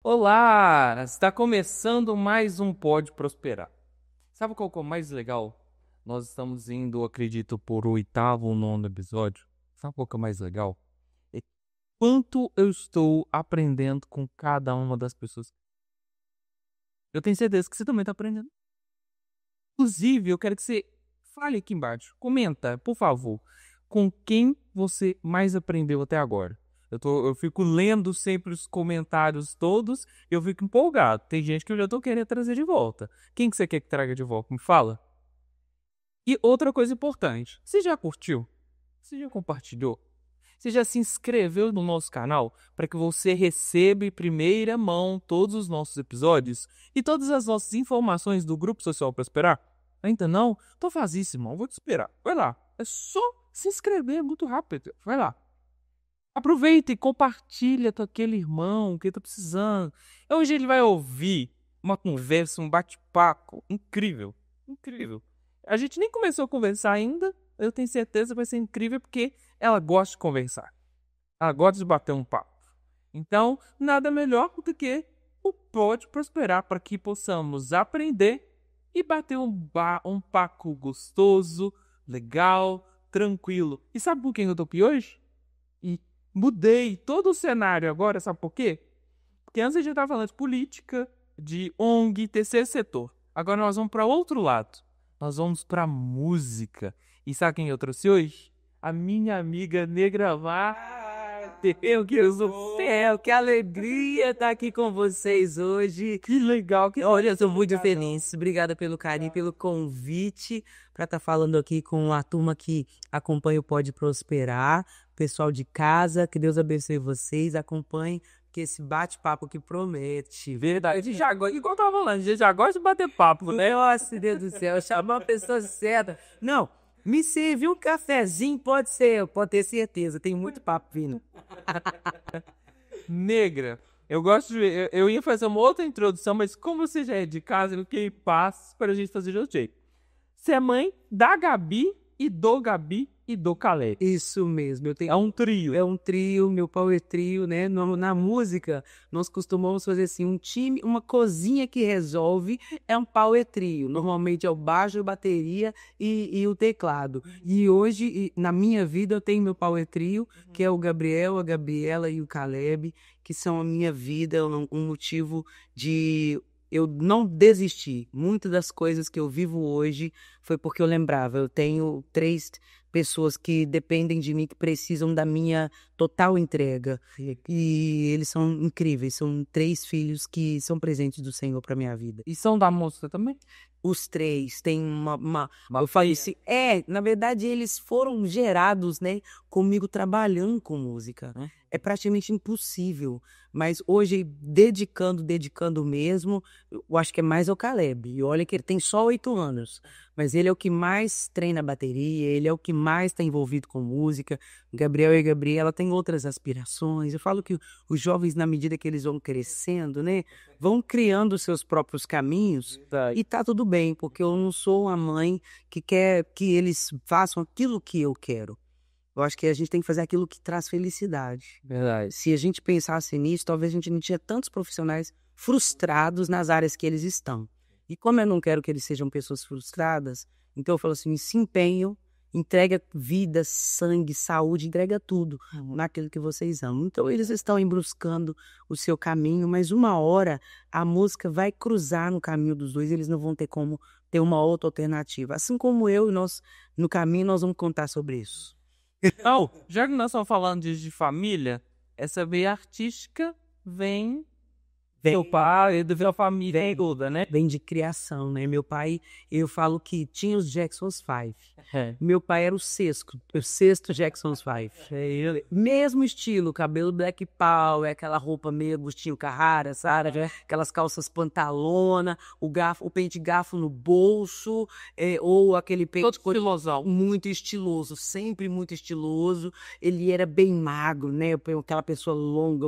Olá! Está começando mais um Pode Prosperar. Sabe qual que é o mais legal? Nós estamos indo, acredito, por o oitavo ou nono episódio. Sabe qual que é o mais legal? É quanto eu estou aprendendo com cada uma das pessoas. Eu tenho certeza que você também está aprendendo. Inclusive, eu quero que você fale aqui embaixo. Comenta, por favor, com quem você mais aprendeu até agora. Eu fico lendo sempre os comentários todos e eu fico empolgado. Tem gente que eu já tô querendo trazer de volta. Quem que você quer que traga de volta? Me fala. E outra coisa importante. Você já curtiu? Você já compartilhou? Você já se inscreveu no nosso canal para que você receba em primeira mão todos os nossos episódios e todas as nossas informações do Grupo Social Prosperar? Ainda não? Então faz isso, irmão. Vou te esperar. Vai lá. É só se inscrever, é muito rápido. Vai lá. Aproveita e compartilha com aquele irmão que está precisando. Hoje ele vai ouvir uma conversa, um bate-papo incrível. Incrível. A gente nem começou a conversar ainda. Eu tenho certeza que vai ser incrível porque ela gosta de conversar. Ela gosta de bater um papo. Então, nada melhor do que o Pode Prosperar para que possamos aprender e bater um papo gostoso, legal, tranquilo. E sabe com quem eu tô aqui hoje? E mudei todo o cenário agora, sabe por quê? Porque antes a gente estava falando de política, de ONG, terceiro setor. Agora nós vamos para outro lado. Nós vamos para música. E sabe quem eu trouxe hoje? A minha amiga Negra Marte. Meu Deus do céu, que alegria estar aqui com vocês hoje. Que legal. Olha, eu estou muito feliz. Obrigada pelo carinho, pelo convite para estar falando aqui com a turma que acompanha o Pode Prosperar, pessoal de casa, que Deus abençoe vocês, acompanhem que esse bate-papo que promete. Verdade. A gente já gosta, igual eu tava falando, a gente já gosta de bater papo, né? Nossa, Deus do céu, chamar uma pessoa certa. Não, me serviu um cafezinho, pode ter certeza, tem muito papo vindo. Negra, eu gosto de. Eu ia fazer uma outra introdução, mas como você já é de casa, eu fiquei em paz para a gente fazer de outro jeito. Você é mãe da Gabi e do Caleb. Isso mesmo, eu tenho. É um trio. É um trio, meu power trio, né? Na música, nós costumamos fazer assim, um time, uma cozinha que resolve é um power trio. Normalmente é o baixo, a bateria e o teclado. E hoje, na minha vida, eu tenho meu power trio, que é o Gabriel, a Gabriela e o Caleb, que são a minha vida, um motivo de eu não desistir. Muitas das coisas que eu vivo hoje foi porque eu lembrava, eu tenho 3 pessoas que dependem de mim, que precisam da minha total entrega. E eles são incríveis. São 3 filhos que são presentes do Senhor para minha vida. E são da música também? Os 3 têm eu falei assim, na verdade eles foram gerados, né, comigo trabalhando com música. É praticamente impossível, mas hoje dedicando mesmo, eu acho que é mais o Caleb. E olha que ele tem só 8 anos, mas ele é o que mais treina bateria, ele é o que mais está envolvido com música. Gabriel e Gabriela têm outras aspirações. Eu falo que os jovens, na medida que eles vão crescendo, né, vão criando os seus próprios caminhos. E tá tudo bem, porque eu não sou uma mãe que quer que eles façam aquilo que eu quero. Eu acho que a gente tem que fazer aquilo que traz felicidade. Verdade. Se a gente pensasse nisso, talvez a gente não tinha tantos profissionais frustrados nas áreas que eles estão. E como eu não quero que eles sejam pessoas frustradas, então eu falo assim, se empenham, entrega vida, sangue, saúde, entrega tudo naquilo que vocês amam. Então eles estão buscando o seu caminho, mas uma hora a música vai cruzar no caminho dos dois, eles não vão ter como ter uma outra alternativa. Assim como eu e nós, no caminho, nós vamos contar sobre isso. Então, já que nós estamos falando de família, essa veia artística vem do pai, da família toda, né? Vem de criação, né? Meu pai, eu falo que tinha os Jackson's Five. É. Meu pai era o sexto Jackson's Five. Mesmo estilo, cabelo black power, aquela roupa meio Agostinho Carrara, sabe? Aquelas calças pantalona, o pente garfo no bolso, ou aquele pente Todo estilosão. muito estiloso, sempre muito estiloso. Ele era bem magro, né? Aquela pessoa longa,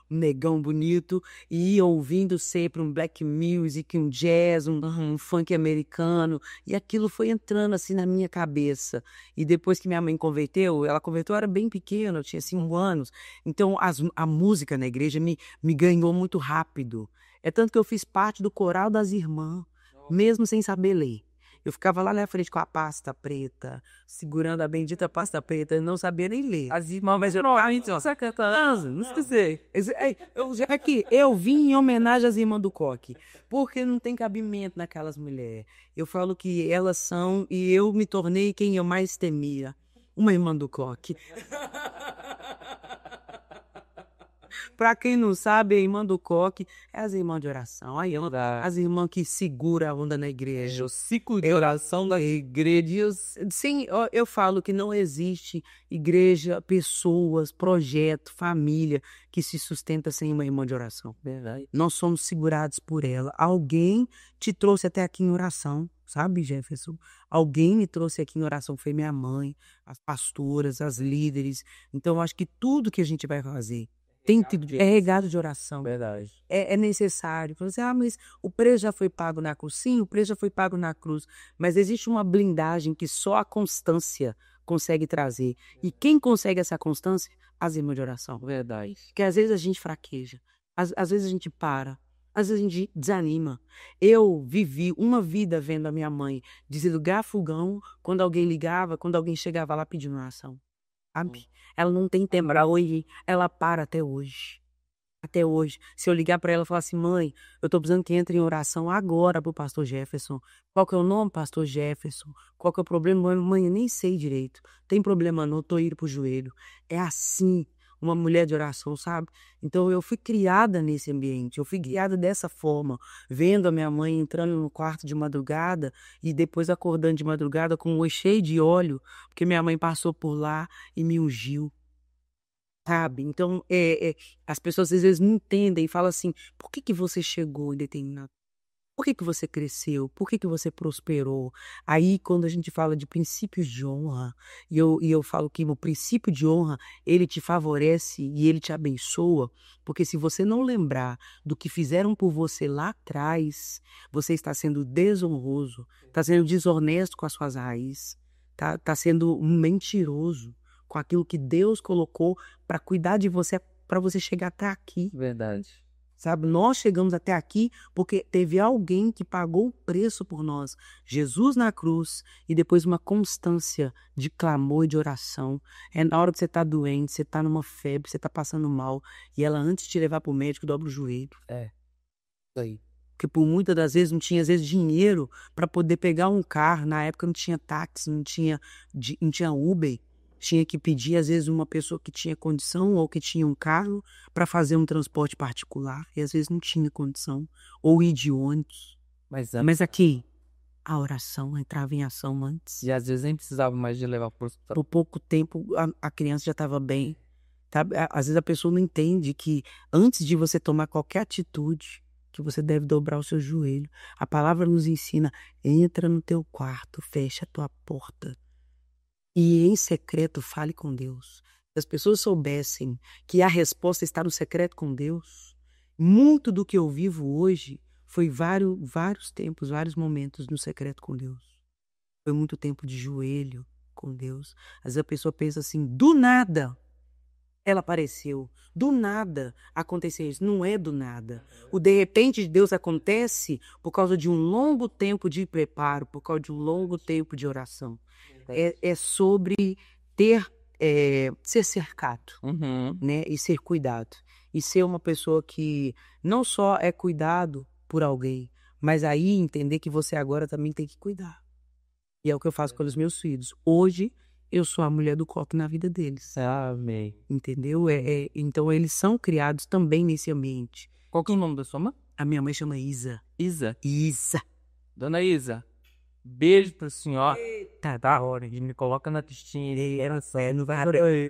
negão bonito, e ia ouvindo sempre um black music, um jazz, um funk americano, e aquilo foi entrando assim na minha cabeça. E depois que minha mãe converteu, ela converteu, eu era bem pequena, eu tinha 5 anos, então a música na igreja me ganhou muito rápido. É tanto que eu fiz parte do coral das irmãs, mesmo sem saber ler. Eu ficava lá na frente com a pasta preta, segurando a bendita pasta preta, e não sabia nem ler. As irmãs, mas eu não Não esqueci. Eu vim em homenagem às irmãs do Coque, porque não tem cabimento naquelas mulheres. Eu falo que elas são, e eu me tornei quem eu mais temia, uma irmã do Coque. Pra quem não sabe, a irmã do Coque é as irmãs de oração. Aí, as irmãs que seguram a onda na igreja. o ciclo de oração da igreja. Sim, eu falo que não existe igreja, pessoas, projeto, família que se sustenta sem uma irmã de oração. Verdade. Nós somos segurados por ela. Alguém te trouxe até aqui em oração, sabe, Jefferson? Alguém me trouxe aqui em oração, foi minha mãe, as pastoras, as líderes. Então, eu acho que tudo que a gente vai fazer é regado de oração. Verdade. É necessário. Você, mas o preço já foi pago na cruz. Sim, o preço já foi pago na cruz. Mas existe uma blindagem que só a constância consegue trazer. E quem consegue essa constância? As irmãs de oração. Verdade. Porque às vezes a gente fraqueja. Às vezes a gente para. Às vezes a gente desanima. Eu vivi uma vida vendo a minha mãe desligar fogão quando alguém ligava, quando alguém chegava lá pedindo oração. Sabe? Ela não tem tempo para hoje, ela para até hoje. Até hoje. Se eu ligar para ela e falar assim, mãe, eu tô precisando que entre em oração agora pro pastor Jefferson. Qual que é o nome, pastor Jefferson? Qual que é o problema? Mãe, eu nem sei direito. Tem problema não, tô indo pro joelho. É assim, uma mulher de oração, sabe? Então eu fui criada nesse ambiente, eu fui criada dessa forma, vendo a minha mãe entrando no quarto de madrugada e depois acordando de madrugada com um olho cheio de óleo, porque minha mãe passou por lá e me ungiu. Sabe? Então, as pessoas às vezes não entendem e falam assim, por que você chegou em determinado... Por que você cresceu? Por que você prosperou? Aí, quando a gente fala de princípios de honra, e eu falo que o princípio de honra, ele te favorece e ele te abençoa, porque se você não lembrar do que fizeram por você lá atrás, você está sendo desonroso, está sendo desonesto com as suas raízes, tá sendo um mentiroso com aquilo que Deus colocou para cuidar de você, para você chegar até aqui. Verdade. Sabe, nós chegamos até aqui porque teve alguém que pagou o preço por nós. Jesus na cruz e depois uma constância de clamor e de oração. É na hora que você está doente, você está numa febre, você está passando mal e ela antes de te levar para o médico dobra o joelho. É. Isso aí. Porque por muitas das vezes não tinha às vezes dinheiro para poder pegar um carro. Na época não tinha táxi, não tinha Uber. Tinha que pedir, às vezes, uma pessoa que tinha condição ou que tinha um carro para fazer um transporte particular. E às vezes não tinha condição. Ou ir de ônibus. Mas aqui, a oração entrava em ação antes. E às vezes nem precisava mais de levar por hospital. Por pouco tempo, a criança já estava bem. Sabe? Às vezes a pessoa não entende que antes de você tomar qualquer atitude, que você deve dobrar o seu joelho. A palavra nos ensina, entra no teu quarto, fecha a tua porta. E em secreto fale com Deus. Se as pessoas soubessem que a resposta está no secreto com Deus, muito do que eu vivo hoje foi vários tempos, vários momentos no secreto com Deus. Foi muito tempo de joelho com Deus. Às vezes a pessoa pensa assim, do nada ela apareceu, do nada aconteceu isso. Não é do nada. O de repente de Deus acontece por causa de um longo tempo de preparo, por causa de um longo tempo de oração. É sobre ser cercado, né? E ser cuidado. E ser uma pessoa que não só é cuidado por alguém, mas aí entender que você agora também tem que cuidar. E é o que eu faço com os meus filhos. Hoje, eu sou a mulher do coque na vida deles. Amém. Entendeu? Então, eles são criados também nesse ambiente. Qual que é o nome da sua mãe? A minha mãe chama Isa. Isa. Isa. Dona Isa, beijo pra senhora. Tá da hora, a gente me coloca na testinha.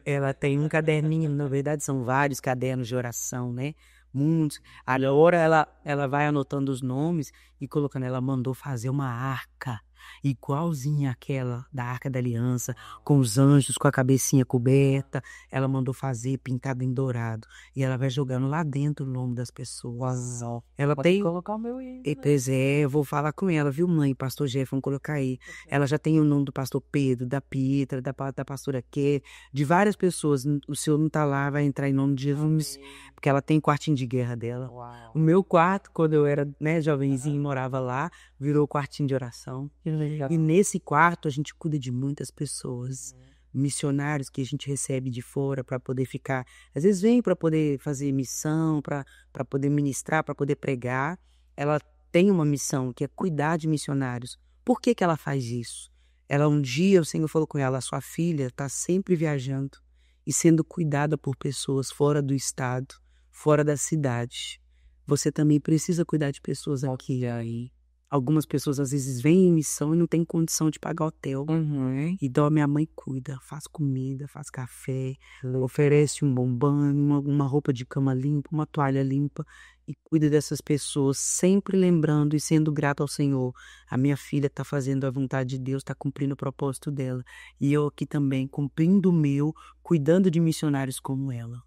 Ela tem um caderninho, na verdade são vários cadernos de oração, né? Muitos. Agora ela vai anotando os nomes e colocando. Ela mandou fazer uma arca igualzinha àquela da Arca da Aliança, com os anjos com a cabecinha coberta. Ela mandou fazer pintado em dourado. E ela vai jogando lá dentro o nome das pessoas. Ela Pode tem. colocar o meu aí, né? Pois é, eu vou falar com ela, viu, mãe? Pastor Jeff, vamos colocar aí. Ela já tem o nome do pastor Pedro, da Pietra, da pastora Ké, de várias pessoas. O senhor não tá lá, vai entrar em nome de Jesus, porque ela tem quartinho de guerra dela. Uau. O meu quarto, quando eu era, né, jovenzinho e morava lá, virou quartinho de oração. Que legal. E nesse quarto a gente cuida de muitas pessoas. Missionários que a gente recebe de fora para poder ficar. Às vezes vem para poder fazer missão, para poder ministrar, para poder pregar. Ela tem uma missão que é cuidar de missionários. Por que ela faz isso? Ela um dia, o Senhor falou com ela, sua filha está sempre viajando e sendo cuidada por pessoas fora do estado, fora da cidade. Você também precisa cuidar de pessoas aqui. Aí. Algumas pessoas às vezes vêm em missão e não tem condição de pagar hotel. Então a minha mãe cuida, faz comida, faz café, oferece um bom banho, uma roupa de cama limpa, uma toalha limpa e cuida dessas pessoas, sempre lembrando e sendo grato ao Senhor. A minha filha está fazendo a vontade de Deus, está cumprindo o propósito dela. E eu aqui também, cumprindo o meu, cuidando de missionários como ela.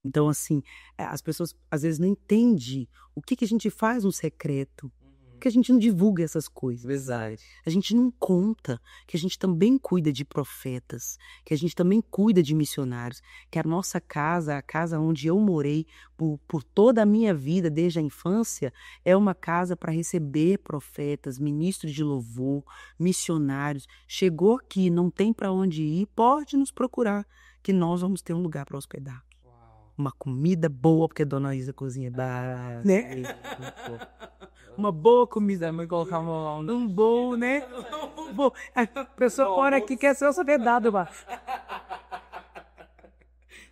Então, assim, as pessoas às vezes não entendem o que a gente faz no secreto. Porque a gente não divulga essas coisas. Verdade. A gente não conta que a gente também cuida de profetas, que a gente também cuida de missionários, que a nossa casa, a casa onde eu morei por toda a minha vida, desde a infância, é uma casa para receber profetas, ministros de louvor, missionários. Chegou aqui, não tem para onde ir, pode nos procurar, que nós vamos ter um lugar para hospedar. Uma comida boa, porque a dona Isa cozinha, né? Uma boa comida, mãe colocar um bom, né? Bom, a pessoa fora aqui quer ser hospedado,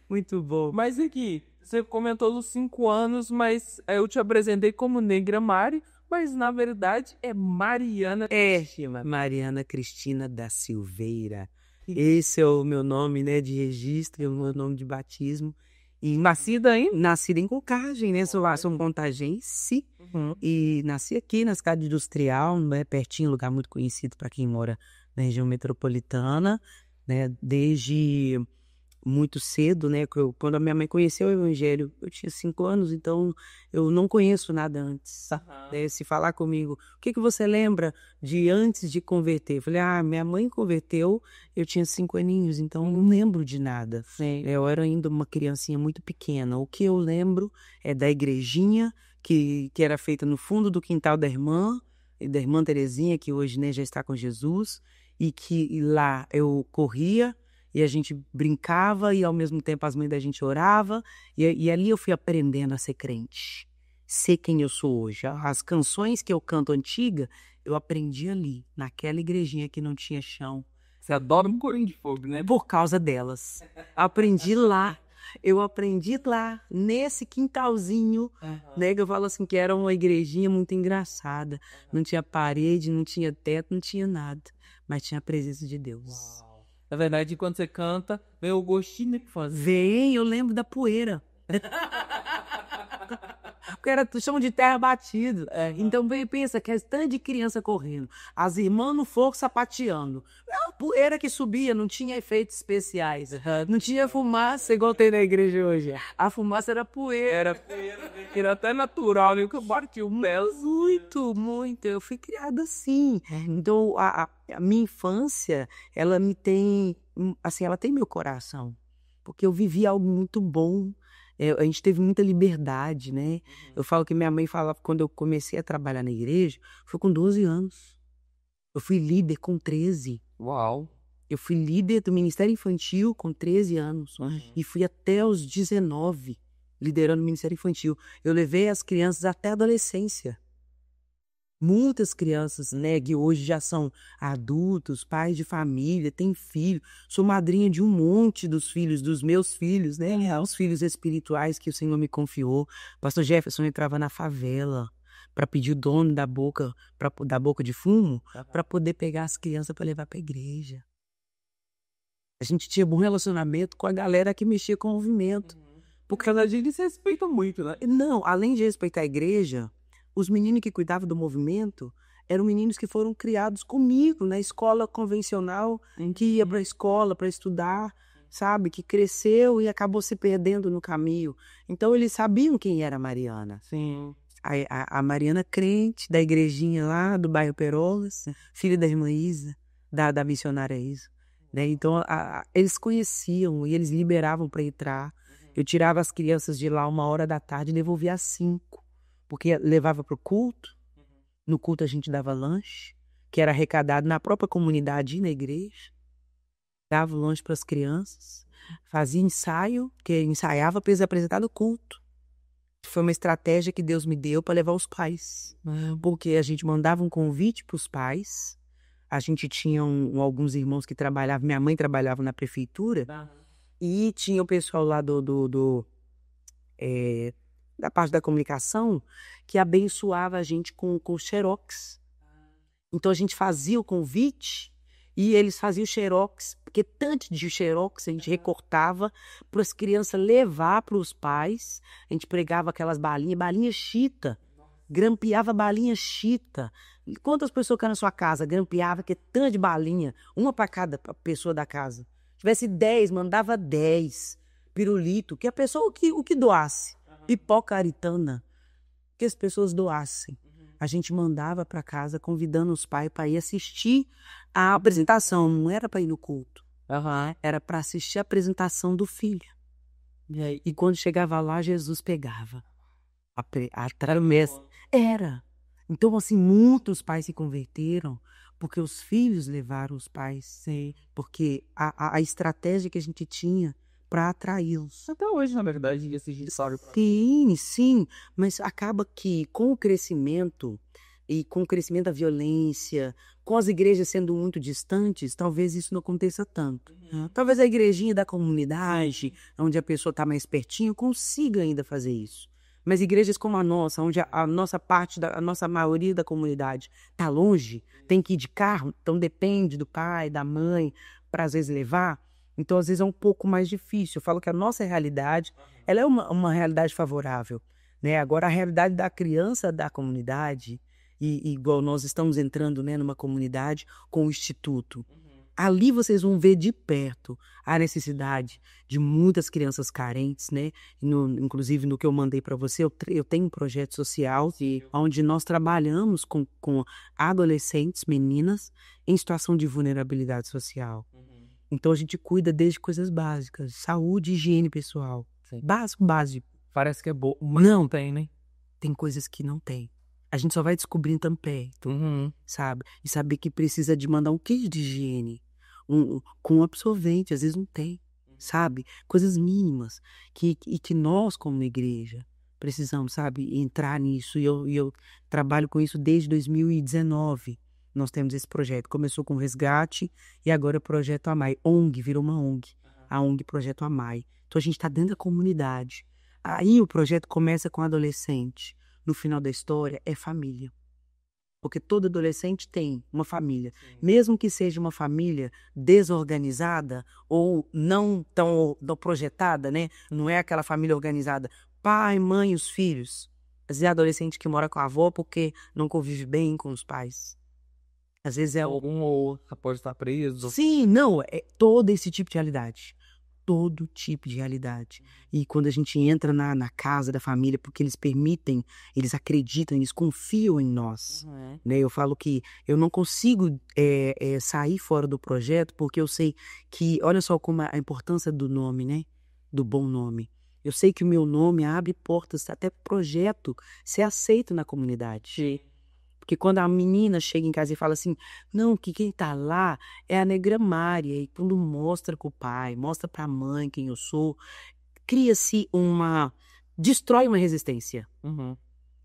muito bom. Mas aqui, você comentou dos 5 anos, mas eu te apresentei como Negra Mari, mas na verdade é Mariana Cristina. Mariana Cristina da Silveira. Esse é o meu nome, né, de registro, é o meu nome de batismo. E nascida em Contagem, né? Sou contagense. E nasci aqui na cidade industrial, né? Pertinho, lugar muito conhecido para quem mora na região metropolitana, né? Desde muito cedo, né? Quando a minha mãe conheceu o Evangelho, eu tinha 5 anos, então eu não conheço nada antes. Né? Se falar comigo, o que você lembra de antes de converter? Eu falei, minha mãe converteu, eu tinha 5 aninhos, então não lembro de nada. Eu era ainda uma criancinha muito pequena. O que eu lembro é da igrejinha que era feita no fundo do quintal da irmã Terezinha, que hoje, né, já está com Jesus, e que lá eu corria, e a gente brincava e ao mesmo tempo as mães da gente orava. E ali eu fui aprendendo a ser crente. Ser quem eu sou hoje. As canções que eu canto antiga, eu aprendi ali, naquela igrejinha que não tinha chão. Você adora um corinho de fogo, né? Por causa delas. Aprendi lá. Eu aprendi lá, nesse quintalzinho, né? Que eu falo assim, que era uma igrejinha muito engraçada. Não tinha parede, não tinha teto, não tinha nada. Mas tinha a presença de Deus. Na verdade, quando você canta, vem o gostinho que faz. Vem, eu lembro da poeira. Porque era chão de terra batido. Então, pensa que é tanto de criança correndo. As irmãs no fogo sapateando. A poeira que subia, não tinha efeitos especiais. Não tinha fumaça, igual tem na igreja hoje. A fumaça era poeira. Era até natural, né? Que eu bati o mel. Muito, muito. Eu fui criada assim. Então, a minha infância, ela me tem... Assim, ela tem meu coração. Porque eu vivi algo muito bom. A gente teve muita liberdade, né? Eu falo que minha mãe falava, quando eu comecei a trabalhar na igreja, foi com 12 anos. Eu fui líder com 13. Uau! Eu fui líder do Ministério Infantil com 13 anos. E fui até os 19, liderando o Ministério Infantil. Eu levei as crianças até a adolescência. Muitas crianças, né, que hoje já são adultos, pais de família, têm filho. Sou madrinha de um monte dos filhos, dos meus filhos, né? Os filhos espirituais que o Senhor me confiou. Pastor Jefferson entrava na favela para pedir o dono da boca de fumo, para poder pegar as crianças para levar para a igreja. A gente tinha bom relacionamento com a galera que mexia com o movimento. Porque a gente se respeita muito, né? Não, além de respeitar a igreja, os meninos que cuidavam do movimento eram meninos que foram criados comigo na escola convencional, que ia para a escola para estudar, sabe? Que cresceu e acabou se perdendo no caminho. Então, eles sabiam quem era a Mariana. Sim. A Mariana crente, da igrejinha lá do bairro Perolas, filha da irmã Isa, da missionária Isa. Né? Então, eles conheciam e eles liberavam para entrar. Eu tirava as crianças de lá 1h da tarde e devolvia às 5, porque levava para o culto. No culto a gente dava lanche, que era arrecadado na própria comunidade e na igreja. Dava lanche para as crianças, fazia ensaio, que ensaiava para eles apresentar no culto. Foi uma estratégia que Deus me deu para levar os pais. Porque a gente mandava um convite para os pais. A gente tinha alguns irmãos que trabalhavam. Minha mãe trabalhava na prefeitura. E tinha o pessoal lá da parte da comunicação que abençoava a gente com xerox. Então a gente fazia o convite e eles faziam o xerox, porque tanto de xerox a gente recortava para as crianças levar para os pais. A gente pregava aquelas balinha chita, grampeava balinha chita. Quantas pessoas que na sua casa grampeava, que tanto de balinha, uma para cada pessoa da casa. Se tivesse 10, mandava 10. Pirulito, que a pessoa o que doasse. Pipoca aritana, que as pessoas doassem. A gente mandava para casa convidando os pais para ir assistir a apresentação. Não era para ir no culto. Era para assistir a apresentação do filho. E quando chegava lá, Jesus pegava a tramessa. Era. Então, assim, muitos pais se converteram porque os filhos levaram os pais. Sim. Porque a estratégia que a gente tinha para atraí-los. Até hoje, na verdade, esse história. Sim, mas acaba que com o crescimento e com o crescimento da violência, com as igrejas sendo muito distantes, talvez isso não aconteça tanto. Talvez a igrejinha da comunidade, onde a pessoa está mais pertinho, consiga ainda fazer isso. Mas igrejas como a nossa, onde a nossa parte, a nossa maioria da comunidade está longe, tem que ir de carro, então depende do pai, da mãe, para às vezes levar. Então, às vezes, é um pouco mais difícil. Eu falo que a nossa realidade, ela é uma realidade favorável. Né? Agora, a realidade da criança da comunidade, e igual nós estamos entrando, né, numa comunidade com o Instituto. Ali vocês vão ver de perto a necessidade de muitas crianças carentes, né? Inclusive, no que eu mandei para você, eu tenho um projeto social onde nós trabalhamos com adolescentes, meninas, em situação de vulnerabilidade social. Então, a gente cuida desde coisas básicas. Saúde e higiene pessoal. Sim. Básico. Parece que é bom, mas não tem, né? Tem coisas que não tem. A gente só vai descobrindo tão perto, sabe? E saber que precisa de mandar um kit de higiene. Com absorvente, às vezes não tem, sabe? Coisas mínimas. E que nós, como igreja, precisamos, sabe? Entrar nisso. E eu trabalho com isso desde 2019. Nós temos esse projeto. Começou com o Resgate e agora é o Projeto Amai. ONG, virou uma ONG. A ONG Projeto Amai. Então a gente está dentro da comunidade. Aí o projeto começa com adolescente. No final da história é família. Porque todo adolescente tem uma família. Sim. Mesmo que seja uma família desorganizada ou não tão projetada, né? Não é aquela família organizada. Pai, mãe e os filhos. Às vezes é adolescente que mora com a avó porque não convive bem com os pais. Às vezes é algum ou outro pode estar preso. Sim, não, é todo esse tipo de realidade. Todo tipo de realidade. E quando a gente entra na casa da família, porque eles permitem, eles acreditam, eles confiam em nós. Né? Eu falo que eu não consigo sair fora do projeto, porque eu sei que, olha só como a importância do nome, né? Do bom nome. Eu sei que o meu nome abre portas até para o projeto ser aceito na comunidade. Sim. Porque quando a menina chega em casa e fala assim, não, que quem tá lá é a Negra Mária. E quando mostra com o pai, mostra pra mãe quem eu sou, cria-se destrói uma resistência.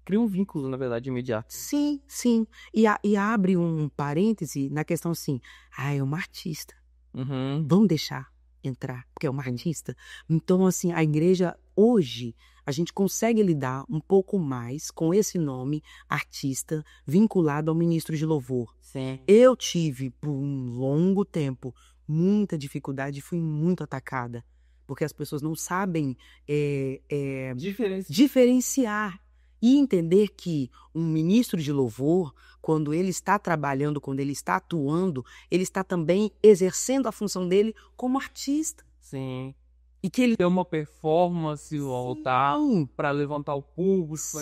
Cria um vínculo, na verdade, imediato. Sim. E abre um parêntese na questão assim, é uma artista. Vamos deixar entrar, porque é uma artista. Então, assim, a igreja hoje, a gente consegue lidar um pouco mais com esse nome, artista, vinculado ao ministro de louvor. Sim. Eu tive, por um longo tempo, muita dificuldade e fui muito atacada. Porque as pessoas não sabem diferenciar E entender que um ministro de louvor, quando ele está trabalhando, quando ele está atuando, ele está também exercendo a função dele como artista. Sim. E que ele Tem uma performance no altar para levantar o público.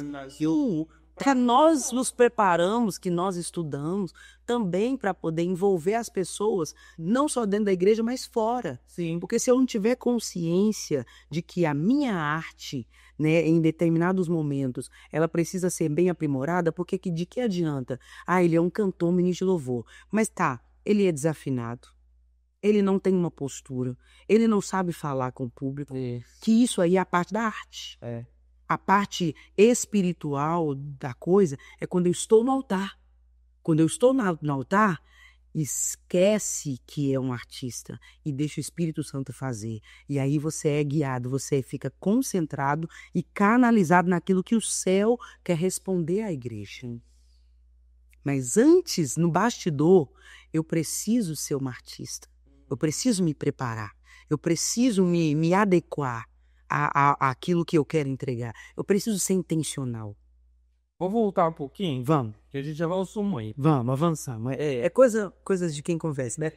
para nós nos preparamos, que nós estudamos, também para poder envolver as pessoas, não só dentro da igreja, mas fora. Sim. Porque se eu não tiver consciência de que a minha arte, né, em determinados momentos, ela precisa ser bem aprimorada, porque de que adianta? Ele é um cantor, ministro de louvor. Mas tá, ele é desafinado. Ele não tem uma postura. Ele não sabe falar com o público. Que isso aí é a parte da arte. A parte espiritual da coisa é quando eu estou no altar. Quando eu estou no altar, esquece que é um artista e deixa o Espírito Santo fazer. E aí você é guiado, você fica concentrado e canalizado naquilo que o céu quer responder à igreja. Mas antes, no bastidor, eu preciso ser uma artista. Eu preciso me preparar. Eu preciso me adequar àquilo que eu quero entregar. Eu preciso ser intencional. Vou voltar um pouquinho, Vamos. que a gente já vai ao sumo aí. Vamos, avançar. É coisas de quem conversa, né?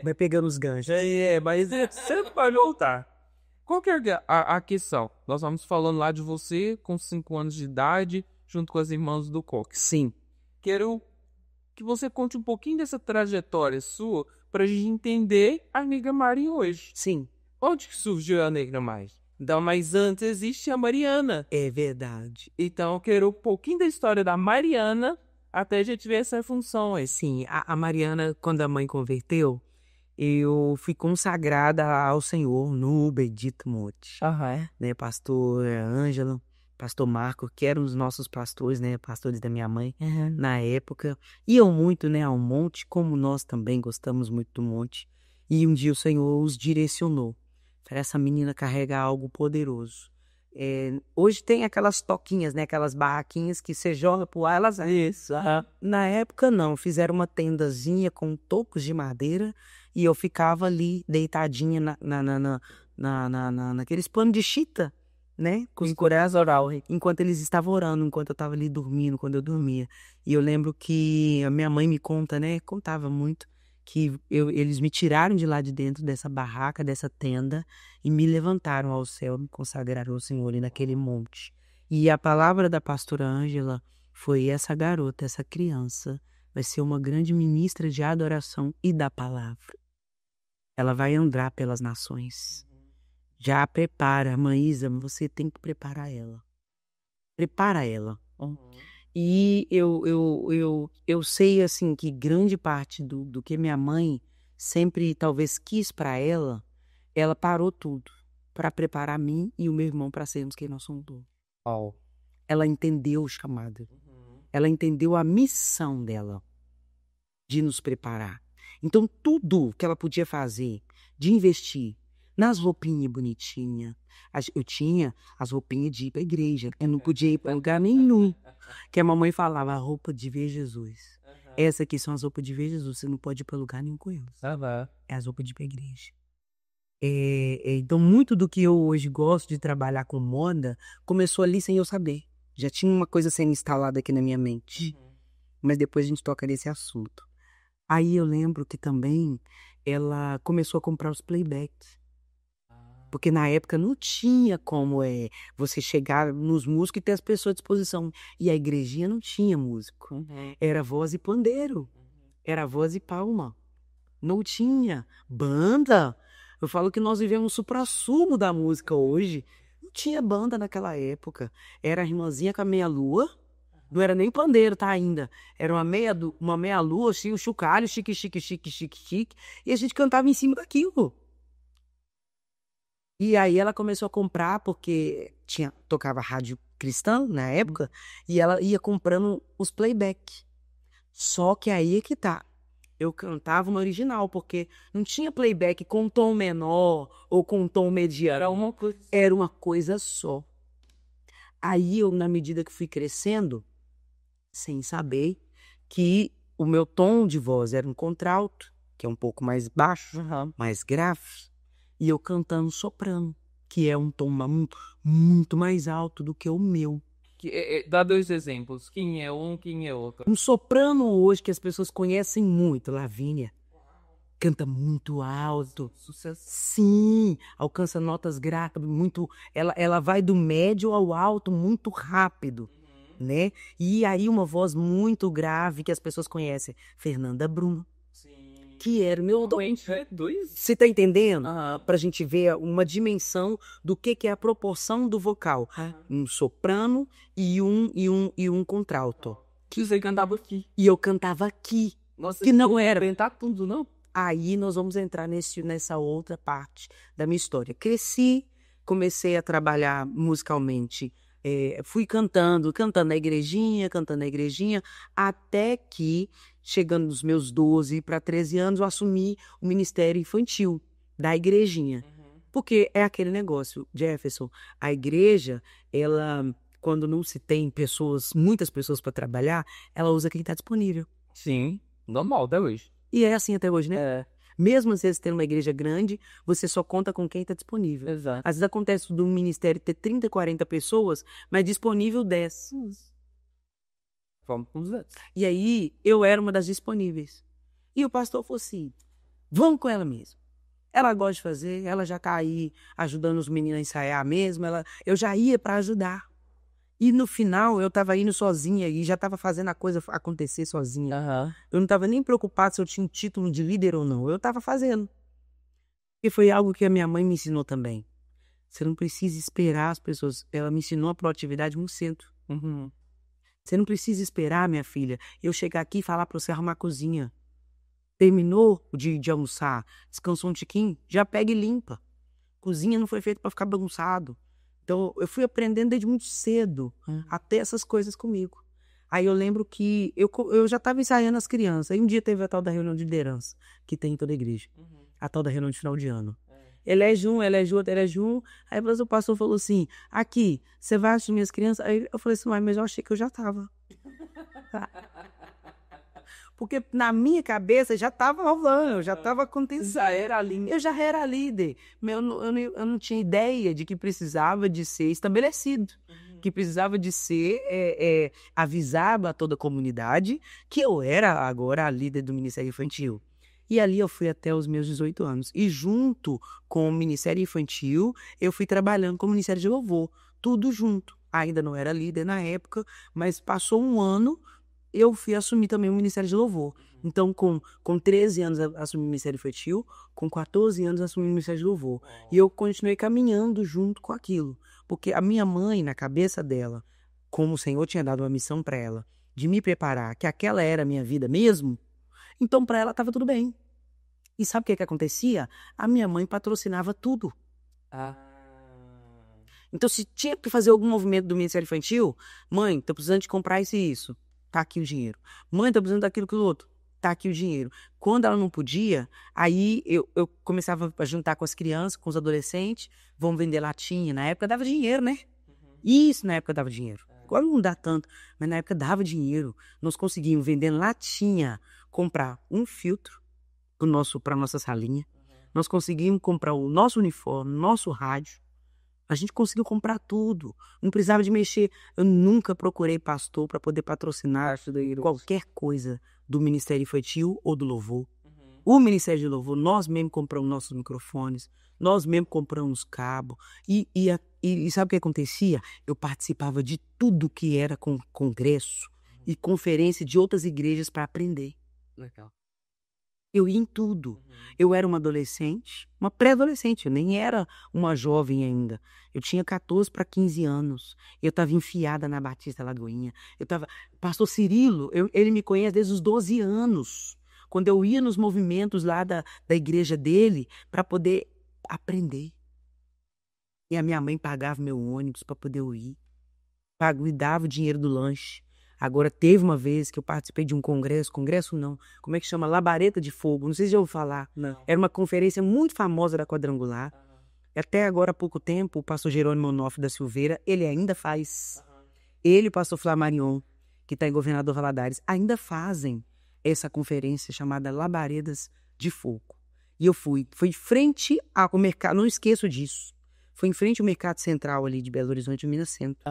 Vai pegando os ganchos. Mas sempre vai voltar. Qual que é a questão? Nós vamos falando lá de você com 5 anos de idade, junto com as irmãs do Cox. Sim. Quero que você conte um pouquinho dessa trajetória sua pra gente entender a Negra Mari hoje. Sim. Onde que surgiu a Negra Mari? Então, mas antes existe a Mariana. É verdade. Então, eu quero um pouquinho da história da Mariana até a gente ver essa função aí. Sim, a Mariana, quando a mãe converteu, eu fui consagrada ao Senhor no Bendito Monte. Né, pastor Ângelo, pastor Marco, que eram os nossos pastores, né, pastores da minha mãe, na época, iam muito, né, ao monte, como nós também gostamos muito do monte. E um dia o Senhor os direcionou. Essa menina carrega algo poderoso. Hoje tem aquelas toquinhas, né, aquelas barraquinhas que você joga pro ar, elas... Isso. Na época, não. Fizeram uma tendazinha com tocos de madeira e eu ficava ali deitadinha naqueles panos de chita, né? Enquanto eles estavam orando, enquanto eu estava ali dormindo, quando eu dormia. E eu lembro que a minha mãe me conta, né? Contava muito, que eles me tiraram de lá de dentro dessa barraca, dessa tenda, e me levantaram ao céu, me consagraram ao Senhor ali naquele monte. E a palavra da pastora Ângela foi: essa garota, essa criança, vai ser uma grande ministra de adoração e da palavra. Ela vai andar pelas nações. Já prepara, mãe Isa, você tem que preparar ela. Prepara ela. E eu sei, assim, que grande parte do que minha mãe sempre talvez quis para ela parou tudo para preparar mim e o meu irmão para sermos quem nós somos. Ela entendeu o chamado. Ela entendeu a missão dela de nos preparar. Então, tudo que ela podia fazer, de investir nas roupinhas bonitinhas. Eu tinha as roupinhas de ir para a igreja. Eu não podia ir para lugar nenhum. Que a mamãe falava: a roupa de ver Jesus. Essa aqui são as roupas de ver Jesus. Você não pode ir para lugar nenhum com elas. É as roupas de ir para a igreja. Então, muito do que eu hoje gosto de trabalhar com moda começou ali sem eu saber. Já tinha uma coisa sendo instalada aqui na minha mente. Mas depois a gente toca nesse assunto. Aí eu lembro que também ela começou a comprar os playbacks. Porque na época não tinha como você chegar nos músicos e ter as pessoas à disposição. E a igrejinha não tinha músico. Era voz e pandeiro. Era voz e palma. Não tinha banda. Eu falo que nós vivemos o suprassumo da música hoje. Não tinha banda naquela época. Era a irmãzinha com a meia-lua. Não era nem pandeiro, tá, ainda. Era uma meia-lua, assim, o chocalho, chique, chique, chique, chique, chique. E a gente cantava em cima daquilo. E aí ela começou a comprar, porque tocava rádio cristã na época, e ela ia comprando os playback. Só que aí é que tá. Eu cantava no original, porque não tinha playback com tom menor ou com tom mediano. Era uma coisa só. Aí eu, na medida que fui crescendo, sem saber que o meu tom de voz era um contralto, que é um pouco mais baixo, mais grave, e eu cantando soprano, que é um tom muito mais alto do que o meu. Dá 2 exemplos. Quem é um, quem é outro. Um soprano hoje que as pessoas conhecem muito, Lavínia. Canta muito alto. Sucesso. Sim, alcança notas graves, muito. Ela vai do médio ao alto muito rápido, né? E aí uma voz muito grave que as pessoas conhecem, Fernanda Brum, Sim. que era o meu Doente. Dois? Você tá entendendo? Pra gente ver uma dimensão do que é a proporção do vocal. Um soprano e um contralto. Que você cantava aqui. E eu cantava aqui. Nossa, que não era. Inventar tudo, não? Aí nós vamos entrar nessa outra parte da minha história. Cresci, comecei a trabalhar musicalmente. Fui cantando na igrejinha, até que, chegando nos meus 12 para 13 anos, eu assumi o ministério infantil da igrejinha. Porque é aquele negócio, Jefferson, a igreja, ela, quando não se tem muitas pessoas para trabalhar, ela usa quem está disponível. Sim, normal até hoje. E é assim até hoje, né? É. Mesmo às vezes tendo uma igreja grande, você só conta com quem está disponível. Exato. Às vezes acontece do ministério ter 30, 40 pessoas, mas disponível 10. Vamos com os outros. E aí, eu era uma das disponíveis. E o pastor falou assim, vamos com ela mesmo. Ela gosta de fazer, ela já tá aí ajudando os meninos a ensaiar mesmo, eu já ia para ajudar. E no final, eu estava indo sozinha e já estava fazendo a coisa acontecer sozinha. Eu não estava nem preocupado se eu tinha um título de líder ou não. Eu estava fazendo. E foi algo que a minha mãe me ensinou também. Você não precisa esperar as pessoas. Ela me ensinou a proatividade muito cedo. Você não precisa esperar, minha filha, eu chegar aqui e falar para você arrumar a cozinha. Terminou de almoçar, descansou um tiquinho, já pega e limpa. Cozinha não foi feita para ficar bagunçado. Então, eu fui aprendendo desde muito cedo a ter essas coisas comigo. Aí eu lembro que eu já estava ensaiando as crianças. Aí um dia teve a tal da reunião de liderança, que tem em toda a igreja. A tal da reunião de final de ano. Elege um. Aí o pastor falou assim, aqui, você vai assumir as crianças? Aí eu falei assim, mas eu achei que eu já estava. Porque na minha cabeça já estava rolando, já estava acontecendo. Já era líder. Eu já era líder. Eu não tinha ideia de que precisava de ser estabelecido. Que precisava de ser avisado a toda a comunidade que eu era agora a líder do Ministério Infantil. E ali eu fui até os meus 18 anos. E junto com o Ministério Infantil, eu fui trabalhando com o Ministério de Louvor. Tudo junto. Ainda não era líder na época, mas passou um ano, eu fui assumir também o Ministério de Louvor. Então, com 13 anos, assumi o Ministério Infantil, com 14 anos, assumi o Ministério de Louvor. E eu continuei caminhando junto com aquilo. Porque a minha mãe, na cabeça dela, como o Senhor tinha dado uma missão para ela, de me preparar, que aquela era a minha vida mesmo, então para ela estava tudo bem. E sabe o que acontecia? A minha mãe patrocinava tudo. Então, se tinha que fazer algum movimento do Ministério Infantil, mãe, tô precisando de comprar isso e isso. Tá aqui o dinheiro. Mãe, tô precisando daquilo que o outro. Tá aqui o dinheiro. Quando ela não podia, aí eu começava a juntar com as crianças, com os adolescentes, vamos vender latinha. Na época dava dinheiro, né? Isso na época dava dinheiro. Agora não dá tanto, mas na época dava dinheiro. Nós conseguimos, vendendo latinha, comprar um filtro para nossa salinha. Nós conseguimos comprar o nosso uniforme, nosso rádio. A gente conseguiu comprar tudo. Não precisava de mexer. Eu nunca procurei pastor para poder patrocinar qualquer coisa do Ministério Infantil ou do Louvor. O Ministério de Louvor, nós mesmos compramos nossos microfones, nós mesmos compramos cabo. E sabe o que acontecia? Eu participava de tudo que era congresso e conferência de outras igrejas para aprender. Legal. Eu ia em tudo. Eu era uma adolescente, uma pré-adolescente, eu nem era uma jovem ainda. Eu tinha 14 para 15 anos. Eu estava enfiada na Batista Lagoinha. Pastor Cirilo, ele me conhece desde os 12 anos. Quando eu ia nos movimentos lá da igreja dele para poder aprender. E a minha mãe pagava meu ônibus para poder eu ir. Me dava o dinheiro do lanche. Agora, teve uma vez que eu participei de um congresso não, como é que chama? Labareda de Fogo, não sei se já ouviu falar. Não. Era uma conferência muito famosa da Quadrangular. Até agora, há pouco tempo, o pastor Jerônimo Onofre da Silveira, ele ainda faz. Ele e o pastor Flamarion, que está em Governador Valadares, ainda fazem essa conferência chamada Labaredas de Fogo. E eu fui. Foi em frente ao mercado, não esqueço disso. Foi em frente ao Mercado Central ali de Belo Horizonte, Minas Centro.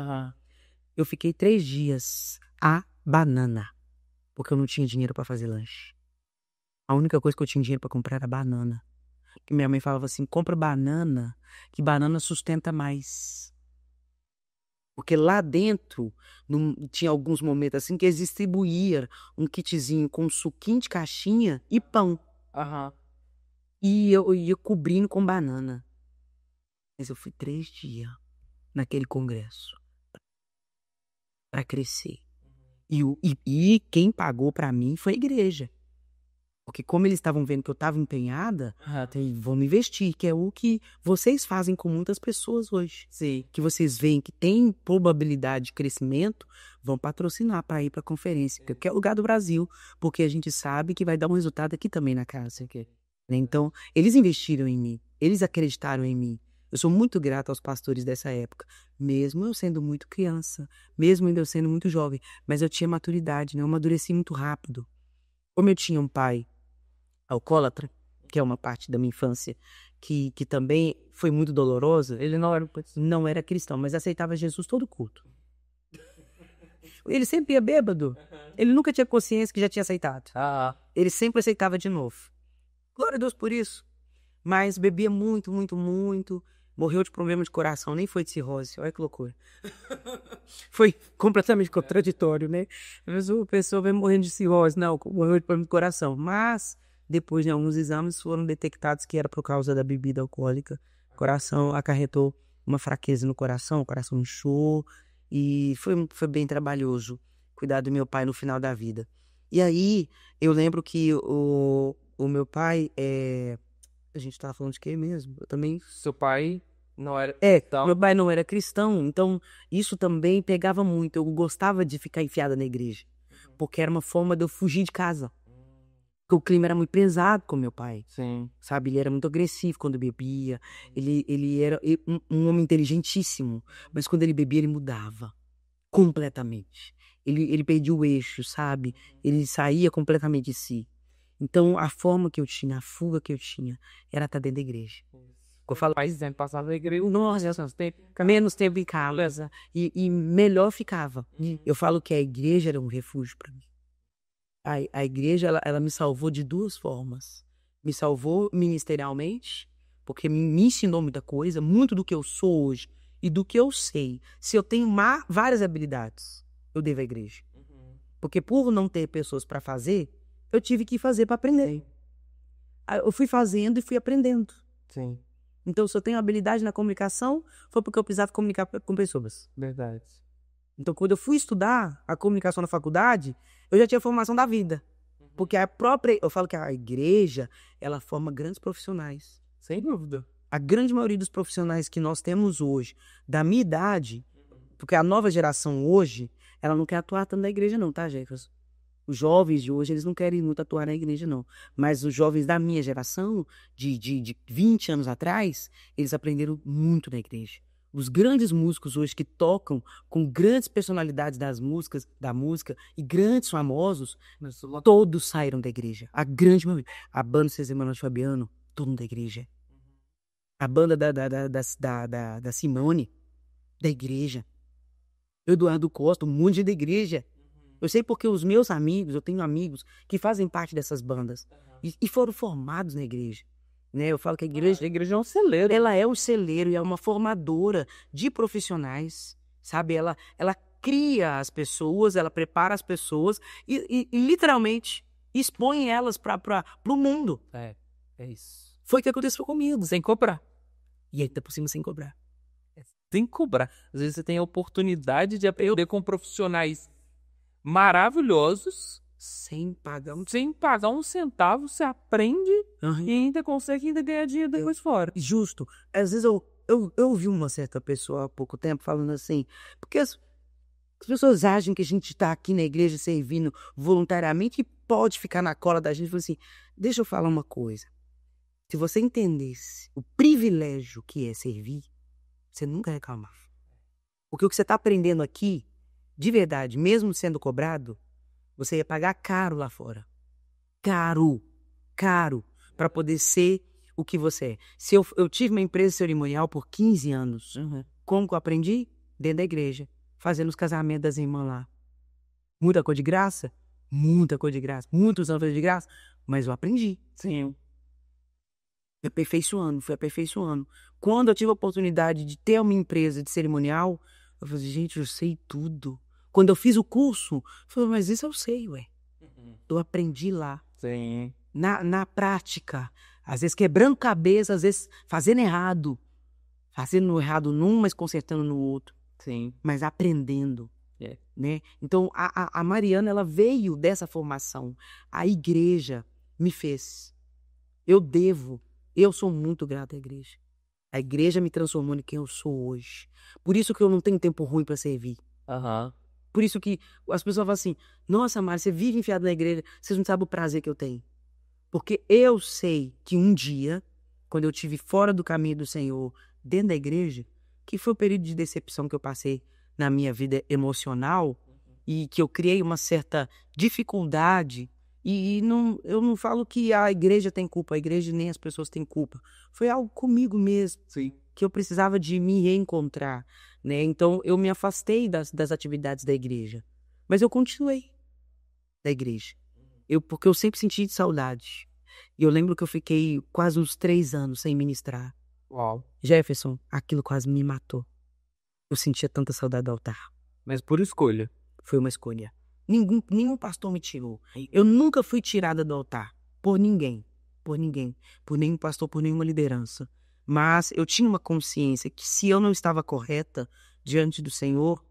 Eu fiquei 3 dias a banana, porque eu não tinha dinheiro para fazer lanche. A única coisa que eu tinha dinheiro para comprar era banana. E minha mãe falava assim, compra banana, que banana sustenta mais. Porque lá dentro, tinha alguns momentos assim que eles distribuíam um kitzinho com suquinho de caixinha e pão. E eu ia cobrindo com banana. Mas eu fui 3 dias naquele congresso para crescer. E quem pagou para mim foi a igreja. Porque como eles estavam vendo que eu estava empenhada, vamos investir, que é o que vocês fazem com muitas pessoas hoje. Sim. Que vocês veem que tem probabilidade de crescimento, vão patrocinar para ir para a conferência, qualquer lugar do Brasil, porque a gente sabe que vai dar um resultado aqui também na casa. Então, eles investiram em mim, eles acreditaram em mim. Eu sou muito grata aos pastores dessa época, mesmo eu sendo muito criança, mesmo ainda eu sendo muito jovem, mas eu tinha maturidade, né? Eu amadureci muito rápido. Como eu tinha um pai alcoólatra, que é uma parte da minha infância, que também foi muito dolorosa, ele não era cristão, mas aceitava Jesus todo culto. Ele sempre ia bêbado, ele nunca tinha consciência que já tinha aceitado. Ele sempre aceitava de novo. Glória a Deus por isso. Mas bebia muito, muito, muito. Morreu de problema de coração, nem foi de cirrose. Olha que loucura. Foi completamente contraditório, né? Mas a pessoa vai morrendo de cirrose, não, morreu de problema de coração. Mas depois de alguns exames foram detectados que era por causa da bebida alcoólica. O coração acarretou uma fraqueza no coração, o coração inchou e foi bem trabalhoso cuidar do meu pai no final da vida. E aí eu lembro que o meu pai, a gente estava falando de quê mesmo? Eu também... Seu pai não era cristão? Meu pai não era cristão, então isso também pegava muito. Eu gostava de ficar enfiada na igreja, porque era uma forma de eu fugir de casa. Porque o clima era muito pesado com meu pai. Sim. Sabe, ele era muito agressivo quando bebia. Ele era um homem inteligentíssimo, mas quando ele bebia, ele mudava completamente. Ele perdia o eixo, sabe? Ele saía completamente de si. Então, a forma que eu tinha, a fuga que eu tinha, era estar dentro da igreja. Eu falo, mais tempo passado na igreja, menos tempo em casa, e melhor ficava. Eu falo que a igreja era um refúgio para mim. A igreja, ela me salvou de 2 formas. Me salvou ministerialmente, porque me ensinou muita coisa, muito do que eu sou hoje e do que eu sei. Se eu tenho várias habilidades, eu devo à igreja. Porque por não ter pessoas para fazer, eu tive que fazer para aprender. Eu fui fazendo e fui aprendendo. Sim. Então, se eu tenho habilidade na comunicação, foi porque eu precisava comunicar com pessoas. Verdade. Então, quando eu fui estudar a comunicação na faculdade, eu já tinha formação da vida. Porque eu falo que a igreja, ela forma grandes profissionais. Sem dúvida. A grande maioria dos profissionais que nós temos hoje, da minha idade, porque a nova geração hoje, ela não quer atuar tanto na igreja não, tá, Jefferson? Os jovens de hoje, eles não querem muito atuar na igreja, não. Mas os jovens da minha geração, de 20 anos atrás, eles aprenderam muito na igreja. Os grandes músicos hoje que tocam com grandes personalidades da música e grandes famosos, todos saíram da igreja. A grande maioria. A banda César Manoel Fabiano, todo mundo da igreja. A banda da Simone, da igreja. Eduardo Costa, um monte da igreja. Eu sei porque os meus amigos, eu tenho amigos que fazem parte dessas bandas e foram formados na igreja. Né? Eu falo que a igreja é um celeiro. Ela é um celeiro e é uma formadora de profissionais, sabe? Ela cria as pessoas, ela prepara as pessoas e literalmente expõe elas para o mundo. É isso. Foi o que aconteceu comigo. Sem cobrar. E ainda por cima sem cobrar. Sem cobrar. Às vezes você tem a oportunidade de aprender com profissionais maravilhosos, sem pagar um centavo, você aprende e ainda consegue ganhar dinheiro depois fora. Justo. Às vezes eu ouvi uma certa pessoa há pouco tempo falando assim, porque as pessoas acham que a gente está aqui na igreja servindo voluntariamente e pode ficar na cola da gente. Eu falo assim, deixa eu falar uma coisa. Se você entendesse o privilégio que é servir, você nunca reclamava. Porque o que você está aprendendo aqui, de verdade, mesmo sendo cobrado, você ia pagar caro lá fora. Caro. Para poder ser o que você é. Se eu tive uma empresa cerimonial por 15 anos. Como que eu aprendi? Dentro da igreja. fazendo os casamentos das irmãs lá. Muita coisa de graça? Muita coisa de graça. Muitos anos de graça? Mas eu aprendi. Sim. Fui aperfeiçoando. Quando eu tive a oportunidade de ter uma empresa de cerimonial, eu falei, gente, eu sei tudo. Quando eu fiz o curso, eu falei, mas isso eu sei, ué. Eu aprendi lá. Sim. Na prática. Às vezes quebrando cabeça, às vezes fazendo errado. Fazendo errado num, mas consertando no outro. Sim. Mas aprendendo. É. Né? Então, a Mariana, ela veio dessa formação. A igreja me fez. Eu sou muito grata à igreja. A igreja me transformou em quem eu sou hoje. Por isso que eu não tenho tempo ruim para servir. Aham. Por isso que as pessoas falam assim, nossa, Mari, você vive enfiado na igreja, vocês não sabem o prazer que eu tenho. Porque eu sei que um dia, quando eu estive fora do caminho do Senhor, dentro da igreja, que foi o período de decepção que eu passei na minha vida emocional, e que eu criei uma certa dificuldade, e eu não falo que a igreja tem culpa, a igreja nem as pessoas têm culpa. Foi algo comigo mesmo, Sim. que eu precisava de me reencontrar, né? Então eu me afastei das atividades da igreja, mas eu continuei da igreja, porque eu sempre senti saudade. E eu lembro que eu fiquei quase uns 3 anos sem ministrar. Uau. Jefferson, aquilo quase me matou. Eu sentia tanta saudade do altar. Mas por escolha. Foi uma escolha. Nenhum pastor me tirou. Eu nunca fui tirada do altar. Por ninguém. Por ninguém. Por nenhum pastor, por nenhuma liderança. Mas eu tinha uma consciência que se eu não estava correta diante do Senhor,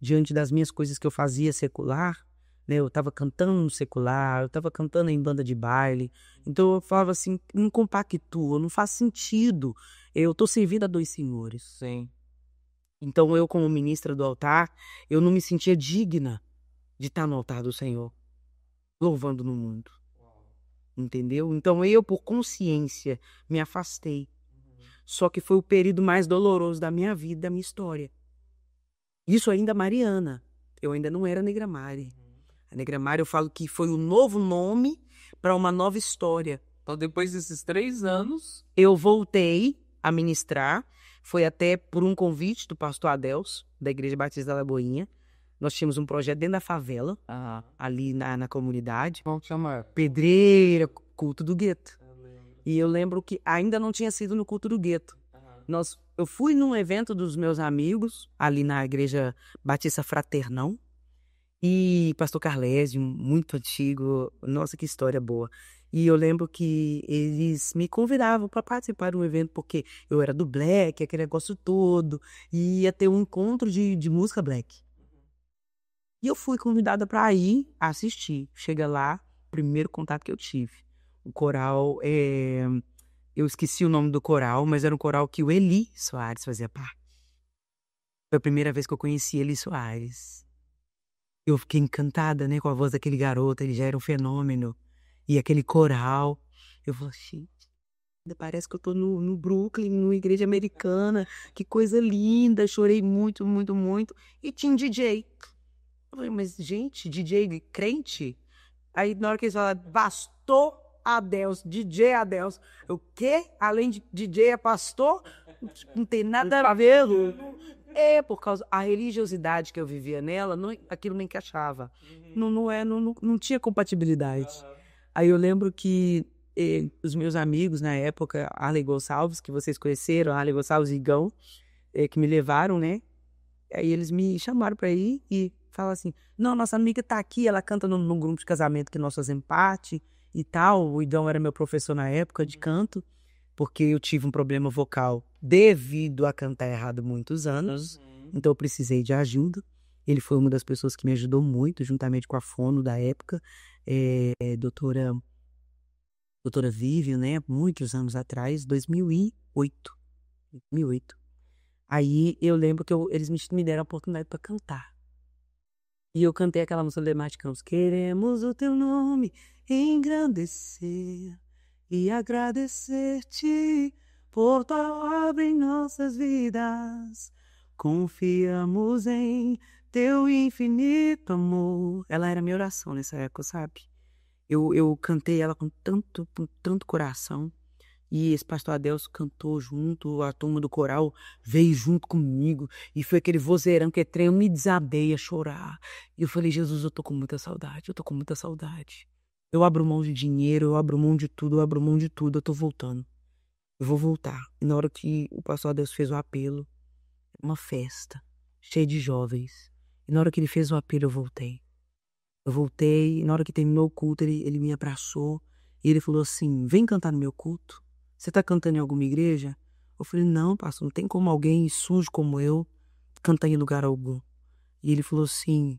diante das minhas coisas que eu fazia secular, né? Eu estava cantando no secular, eu estava cantando em banda de baile. Então eu falava assim, não compactua, não faz sentido. Eu estou servindo a 2 senhores. Sim. Então eu, como ministra do altar, eu não me sentia digna de estar no altar do Senhor, louvando no mundo. Entendeu? Então eu, por consciência, me afastei. Só que foi o período mais doloroso da minha vida, da minha história. Isso ainda Mariana. Eu ainda não era Negra Mari. A Negra Mari, eu falo que foi o novo nome para uma nova história. Então, depois desses 3 anos... Eu voltei a ministrar. Foi até por um convite do pastor Adelso, da Igreja Batista da Lagoinha. Nós tínhamos um projeto dentro da favela, ali na comunidade. Como chama? Pedreira, culto do gueto. E eu lembro que ainda não tinha sido no culto do gueto. Eu fui num evento dos meus amigos, ali na Igreja Batista Fraternão. E pastor Carlésio, muito antigo. Nossa, que história boa. E eu lembro que eles me convidavam para participar de um evento, porque eu era do Black, aquele negócio todo, e ia ter um encontro de música Black. E eu fui convidada para ir assistir. Chega lá, primeiro contato que eu tive. O coral, eu esqueci o nome do coral, mas era um coral que o Eli Soares fazia parte. Foi a primeira vez que eu conheci Eli Soares. Eu fiquei encantada, né, com a voz daquele garoto, ele já era um fenômeno. E aquele coral, eu falei, gente, parece que eu tô no Brooklyn, numa igreja americana, que coisa linda, chorei muito, muito, muito. E tinha um DJ. Eu falei, mas gente, DJ crente? Aí na hora que eles falaram, pastor Adelso, DJ Adelso, o quê? Além de DJ é pastor? Não tem nada a ver. Por causa a religiosidade que eu vivia nela, aquilo não encaixava. Não tinha compatibilidade. Aí eu lembro que os meus amigos na época, Arley Gonçalves, que vocês conheceram, Arley Gonçalves e Igão, que me levaram, né? Aí eles me chamaram para ir e falaram assim, não, nossa amiga tá aqui, ela canta num grupo de casamento que nós fazemos parte e tal. O Igão era meu professor na época de canto, porque eu tive um problema vocal devido a cantar errado muitos anos. Então eu precisei de ajuda. Ele foi uma das pessoas que me ajudou muito, juntamente com a fono da época, doutora Vivian, né? Muitos anos atrás, 2008. Aí eu lembro que eles me deram a oportunidade para cantar. E eu cantei aquela música do Demar de Campos. Queremos o teu nome engrandecer e agradecer-te por tua obra em nossas vidas. Confiamos em teu infinito amor. Ela era minha oração nessa época, sabe? Eu cantei ela com tanto coração. E esse pastor Adelso cantou junto, a turma do coral veio junto comigo. E foi aquele vozeirão que trem, eu me desabei a chorar. E eu falei, Jesus, eu tô com muita saudade, eu tô com muita saudade. Eu abro mão de dinheiro, eu abro mão de tudo, eu abro mão de tudo, eu tô voltando. Eu vou voltar. E na hora que o pastor Adelso fez o apelo, uma festa, cheia de jovens. E na hora que ele fez o apelo, eu voltei. Eu voltei, e na hora que terminou o culto, ele me abraçou. E ele falou assim, vem cantar no meu culto. Você tá cantando em alguma igreja? Eu falei, não, pastor, não tem como alguém sujo como eu cantar em lugar algum. E ele falou assim,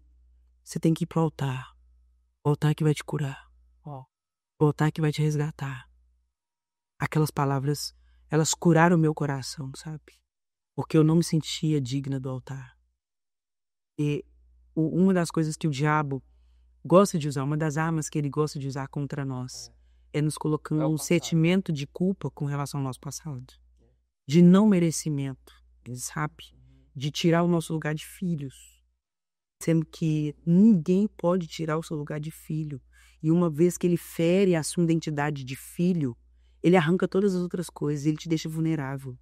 você tem que ir pro altar. O altar que vai te curar. O altar que vai te resgatar. Aquelas palavras, elas curaram o meu coração, sabe? Porque eu não me sentia digna do altar. E uma das coisas que o diabo gosta de usar, uma das armas que ele gosta de usar contra nós, é nos colocando um sentimento de culpa com relação ao nosso passado. De não merecimento, sabe? De tirar o nosso lugar de filhos. Sendo que ninguém pode tirar o seu lugar de filho. E uma vez que ele fere a sua identidade de filho, ele arranca todas as outras coisas, ele te deixa vulnerável.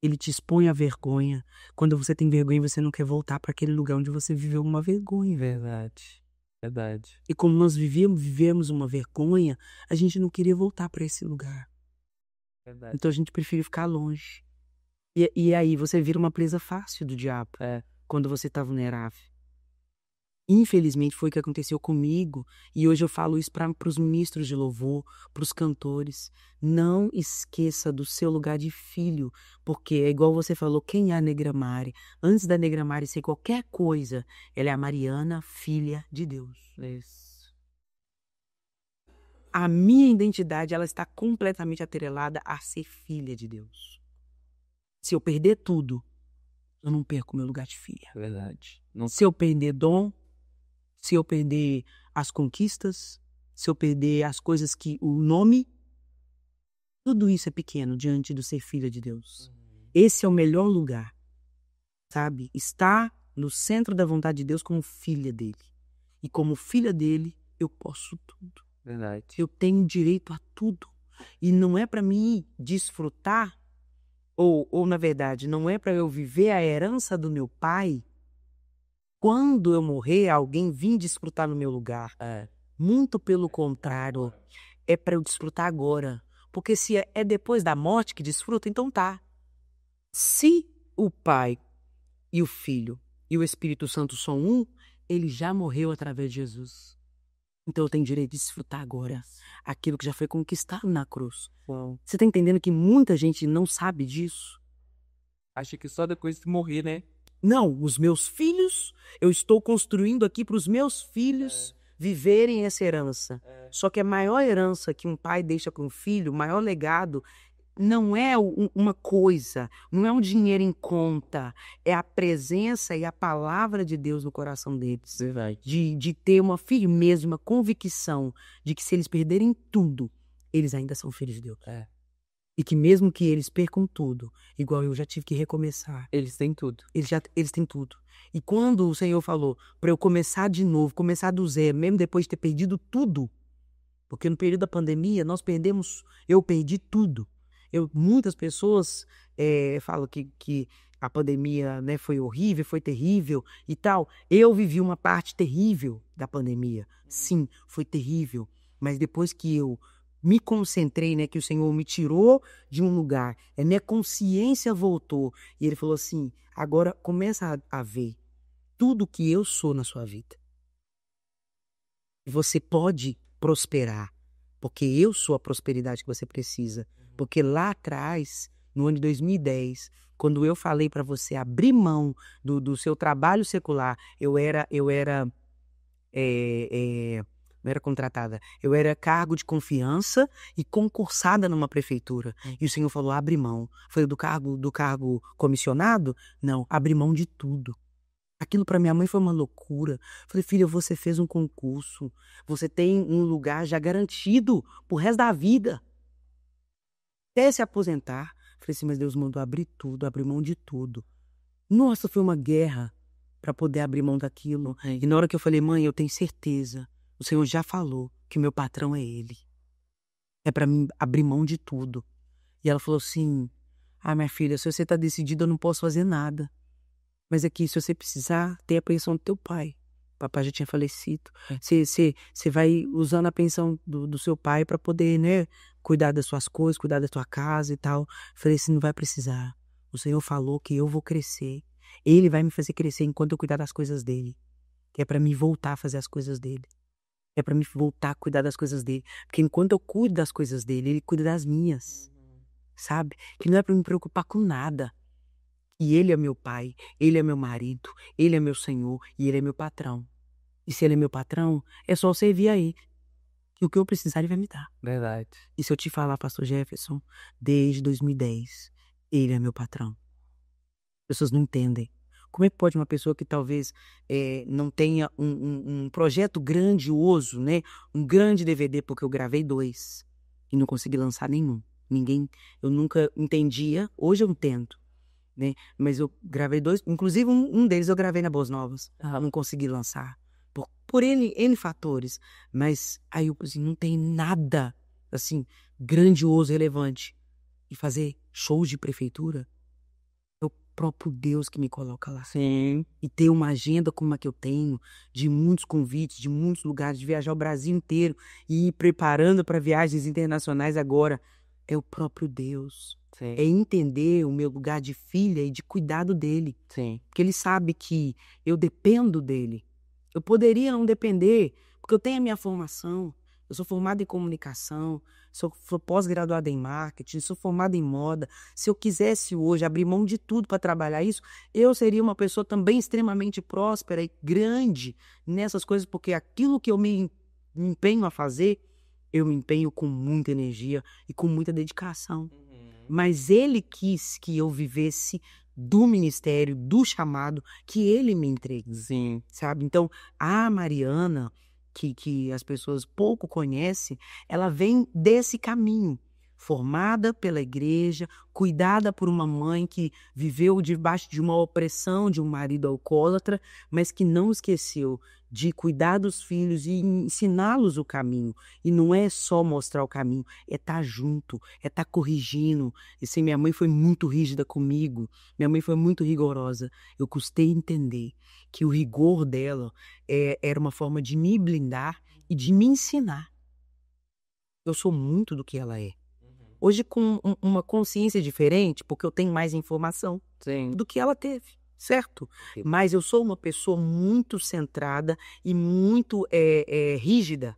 Ele te expõe à vergonha. Quando você tem vergonha, você não quer voltar para aquele lugar onde você viveu uma vergonha. Verdade. Verdade. E como nós vivemos uma vergonha, a gente não queria voltar para esse lugar. Verdade. Então a gente prefere ficar longe. E aí você vira uma presa fácil do diabo. Quando você está vulnerável. Infelizmente foi o que aconteceu comigo. E hoje eu falo isso para os ministros de louvor, para os cantores. Não esqueça do seu lugar de filho. Porque é igual você falou, quem é a Negra Mari? Antes da Negra Mari ser qualquer coisa, ela é a Mariana, filha de Deus. Isso. A minha identidade, ela está completamente atrelada a ser filha de Deus. Se eu perder tudo, eu não perco meu lugar de filha. Verdade. Se eu perder dom, se eu perder as conquistas, se eu perder as coisas que o nome, tudo isso é pequeno diante do ser filha de Deus. Esse é o melhor lugar, sabe? Estar no centro da vontade de Deus como filha dele. E como filha dele, eu posso tudo. Verdade. Eu tenho direito a tudo. E não é para mim desfrutar, ou na verdade, não é para eu viver a herança do meu pai. Quando eu morrer, alguém vir desfrutar no meu lugar. Muito pelo contrário, é para eu desfrutar agora. Porque se é depois da morte que desfruta, então tá. Se o Pai e o Filho e o Espírito Santo são um, ele já morreu através de Jesus. Então eu tenho direito de desfrutar agora aquilo que já foi conquistado na cruz. Você tá entendendo que muita gente não sabe disso? Acha que só depois de morrer, né? Não, os meus filhos, eu estou construindo aqui para os meus filhos viverem essa herança. Só que a maior herança que um pai deixa com o filho, o maior legado, não é uma coisa, não é um dinheiro em conta, é a presença e a palavra de Deus no coração deles. De ter uma firmeza, uma convicção de que se eles perderem tudo, eles ainda são filhos de Deus. E que mesmo que eles percam tudo, igual eu já tive que recomeçar. Eles têm tudo. Eles têm tudo. E quando o Senhor falou para eu começar de novo, começar do zero, mesmo depois de ter perdido tudo, porque no período da pandemia eu perdi tudo. Muitas pessoas falam que a pandemia, né, foi horrível, foi terrível e tal. Eu vivi uma parte terrível da pandemia. Sim, foi terrível. Mas depois que eu me concentrei, né, que o Senhor me tirou de um lugar, minha consciência voltou. E ele falou assim, agora começa a ver tudo que eu sou na sua vida. Você pode prosperar, porque eu sou a prosperidade que você precisa. Porque lá atrás, no ano de 2010, quando eu falei para você abrir mão do seu trabalho secular, eu não era contratada, eu era cargo de confiança e concursada numa prefeitura. E o Senhor falou, abre mão. Foi do cargo comissionado? Não, abre mão de tudo. Aquilo para minha mãe foi uma loucura. Falei, filha, você fez um concurso, você tem um lugar já garantido pro resto da vida. Até se aposentar. Falei assim, mas Deus mandou abrir tudo, abrir mão de tudo. Nossa, foi uma guerra para poder abrir mão daquilo. E na hora que eu falei, mãe, eu tenho certeza, o Senhor já falou que o meu patrão é Ele. É para mim abrir mão de tudo. E ela falou assim: ah, minha filha, se você tá decidida, eu não posso fazer nada. Mas aqui, se você precisar, tem a pensão do teu pai. O papai já tinha falecido. Você vai usando a pensão do seu pai para poder, né, cuidar das suas coisas, cuidar da tua casa e tal. Falei assim, não vai precisar. O Senhor falou que eu vou crescer. Ele vai me fazer crescer enquanto eu cuidar das coisas dele. Que é para mim voltar a fazer as coisas dele. É para mim voltar a cuidar das coisas dele. Porque enquanto eu cuido das coisas dele, ele cuida das minhas. Sabe? Que não é para me preocupar com nada. E ele é meu pai, ele é meu marido, ele é meu senhor e ele é meu patrão. E se ele é meu patrão, é só eu servir a ele. Que o que eu precisar ele vai me dar. Verdade. E se eu te falar, pastor Jefferson, desde 2010, ele é meu patrão. As pessoas não entendem. Como é que pode uma pessoa que talvez não tenha um projeto grandioso, né? Um grande DVD, porque eu gravei 2 e não consegui lançar nenhum. Eu nunca entendia, hoje eu entendo. Né? Mas eu gravei 2, inclusive um deles eu gravei na Boas Novas. Não consegui lançar. Por N fatores. Mas aí eu assim, não tem nada assim, grandioso, relevante. E fazer shows de prefeitura é o próprio Deus que me coloca lá. Sim. E ter uma agenda como a que eu tenho, de muitos convites, de muitos lugares, de viajar o Brasil inteiro e ir preparando para viagens internacionais agora, é o próprio Deus. Sim. É entender o meu lugar de filha e de cuidado dele. Sim. Porque ele sabe que eu dependo dele. Eu poderia não depender, porque eu tenho a minha formação. Eu sou formada em comunicação, sou pós-graduada em marketing, sou formada em moda. Se eu quisesse hoje abrir mão de tudo para trabalhar isso, eu seria uma pessoa também extremamente próspera e grande nessas coisas, porque aquilo que eu me empenho a fazer, eu me empenho com muita energia e com muita dedicação. Mas ele quis que eu vivesse do ministério, do chamado que ele me entregue. Sim. Sabe? Então, a Mariana, que as pessoas pouco conhecem, ela vem desse caminho. Formada pela igreja, cuidada por uma mãe que viveu debaixo de uma opressão de um marido alcoólatra, mas que não esqueceu de cuidar dos filhos e ensiná-los o caminho. E não é só mostrar o caminho, é estar junto, é estar corrigindo. E assim, minha mãe foi muito rígida comigo, minha mãe foi muito rigorosa. Eu custei entender que o rigor dela era uma forma de me blindar e de me ensinar. Eu sou muito do que ela é. Hoje com uma consciência diferente, porque eu tenho mais informação Sim. do que ela teve, certo? Mas eu sou uma pessoa muito centrada e muito rígida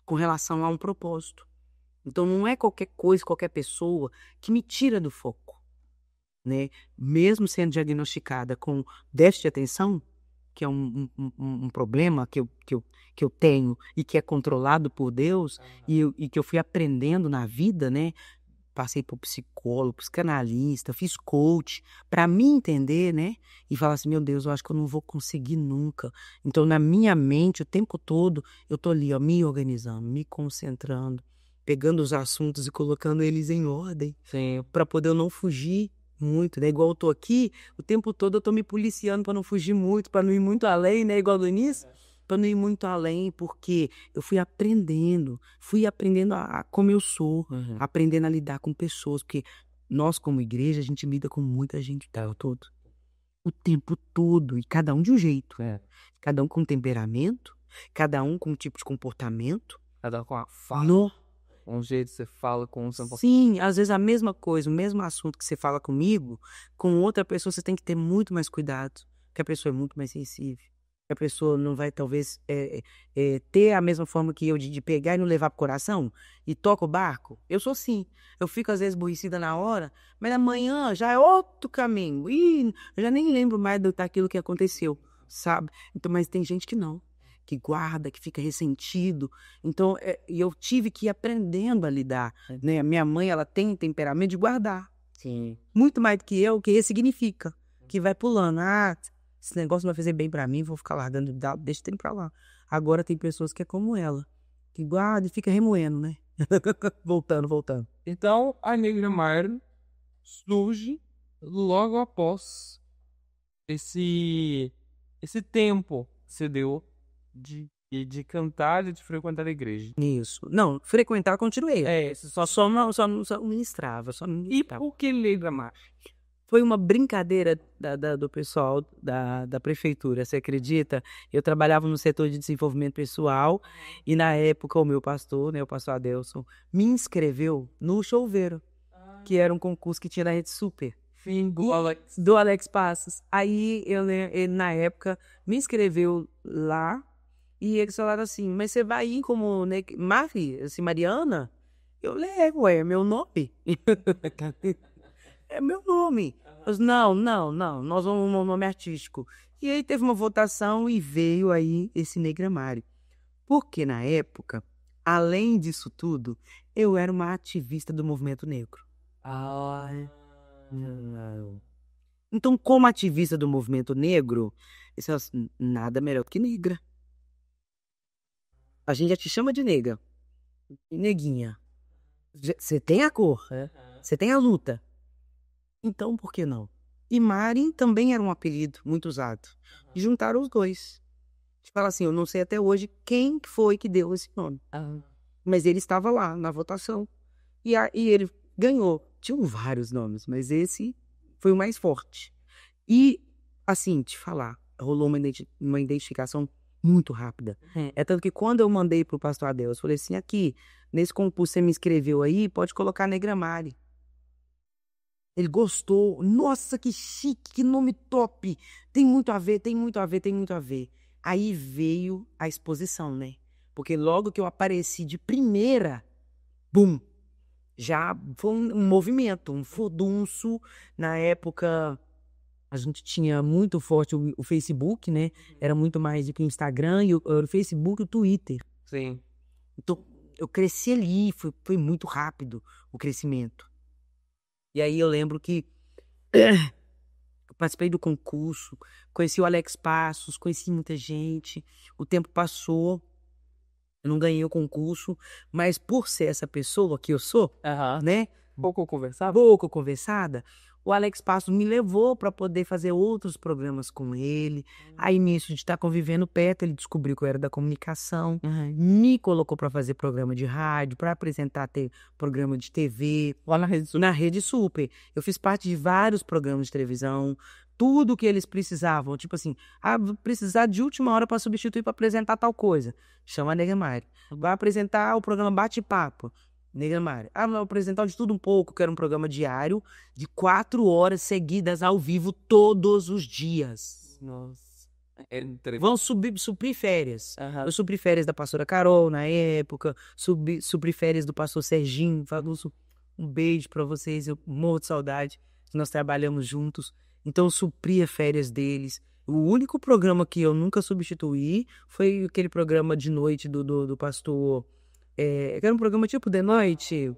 com relação a um propósito. Então não é qualquer coisa, qualquer pessoa que me tira do foco, né? Mesmo sendo diagnosticada com déficit de atenção, que é um problema que eu tenho e que é controlado por Deus, e que eu fui aprendendo na vida, né? Passei por psicólogo, psicanalista, fiz coach, para me entender, né? E falar assim, meu Deus, eu acho que eu não vou conseguir nunca. Então, na minha mente, o tempo todo, eu tô ali, ó, me organizando, me concentrando, pegando os assuntos e colocando eles em ordem, para poder eu não fugir muito, né? Igual eu tô aqui, o tempo todo eu tô me policiando para não fugir muito, para não ir muito além, né? Igual do início, para não ir muito além, porque eu fui aprendendo a como eu sou, aprendendo a lidar com pessoas, porque nós como igreja, a gente lida com muita gente o tempo todo, e cada um de um jeito, cada um com um temperamento, cada um com um tipo de comportamento. Cada um com a fala. Um jeito que você fala com Sim, às vezes a mesma coisa, o mesmo assunto que você fala comigo, com outra pessoa você tem que ter muito mais cuidado, porque a pessoa é muito mais sensível. A pessoa não vai, talvez, ter a mesma forma que eu de pegar e não levar pro coração e toca o barco. Eu sou assim. Eu fico, às vezes, aborrecida na hora, mas amanhã já é outro caminho. E eu já nem lembro mais daquilo que aconteceu, sabe? Então, mas tem gente que não, que guarda, que fica ressentido. Então, eu tive que ir aprendendo a lidar, né? A minha mãe, ela tem temperamento de guardar. Sim. Muito mais do que eu, que significa. Que vai pulando. Ah, esse negócio não vai fazer bem pra mim, vou ficar largando, deixa o tempo pra lá. Agora tem pessoas que é como ela, que guarda e fica remoendo, né? voltando. Então, a Negra Mar surge logo após esse tempo que você deu de E de cantar e de frequentar a igreja. Isso. Não, frequentar continuei. Você Só ministrava, só E ministrava. por que Negra Marcha? Foi uma brincadeira do pessoal da prefeitura, você acredita? Eu trabalhava no setor de desenvolvimento pessoal e na época o meu pastor, né, o pastor Adelson, me inscreveu no Choveiro, que era um concurso que tinha da Rede Super. Fim do Alex. Do Alex Passos. Aí ele na época me inscreveu lá e eles falaram assim, mas você vai ir como assim, Mariana? Eu levo, é meu nome. É meu nome. Eu disse, não, nós vamos um nome artístico. E aí teve uma votação e veio aí esse Negramário. Porque na época, além disso tudo, eu era uma ativista do movimento negro. Então, como ativista do movimento negro, eu disse assim, nada melhor que negra. A gente já te chama de nega. Neguinha. Você tem a cor, você tem a luta. Então, por que não? E Mari também era um apelido muito usado. E juntaram os dois. Fala assim, eu não sei até hoje quem foi que deu esse nome. Mas ele estava lá na votação. E ele ganhou. Tinham vários nomes, mas esse foi o mais forte. E, assim, te falar, rolou uma identificação muito rápida. É tanto que quando eu mandei pro pastor Adeus, eu falei assim, aqui, nesse concurso você me inscreveu aí, pode colocar Negra Mari. Ele gostou. Nossa, que chique, que nome top. Tem muito a ver, tem muito a ver, tem muito a ver. Aí veio a exposição, né? Porque logo que eu apareci de primeira, bum, já foi um movimento, um furdunço. Na época, a gente tinha muito forte o Facebook, né? Era muito mais do que o Instagram, e o Facebook e o Twitter. Sim. Então, eu cresci ali, foi muito rápido o crescimento. E aí eu lembro que eu participei do concurso, conheci o Alex Passos, conheci muita gente, o tempo passou, eu não ganhei o concurso, mas por ser essa pessoa que eu sou, né, Pouco conversava? pouco conversada, o Alex Passos me levou para poder fazer outros programas com ele. Aí nisso de estar convivendo perto, ele descobriu que eu era da comunicação, me colocou para fazer programa de rádio, para apresentar programa de TV. Lá na Rede Super. Na Rede Super. Eu fiz parte de vários programas de televisão, tudo que eles precisavam, tipo assim, vou precisar de última hora para substituir para apresentar tal coisa. Chama a Negra Mari. Vai apresentar o programa Bate-Papo. Negra Mari. Vou apresentar de tudo um pouco, que era um programa diário de 4 horas seguidas ao vivo todos os dias. Nossa. Vão suprir férias. Eu supri férias da pastora Carol na época, supri férias do pastor Serginho. Um beijo pra vocês, eu morro de saudade. Nós trabalhamos juntos, então eu supria férias deles. O único programa que eu nunca substituí foi aquele programa de noite do pastor. Era um programa tipo de noite.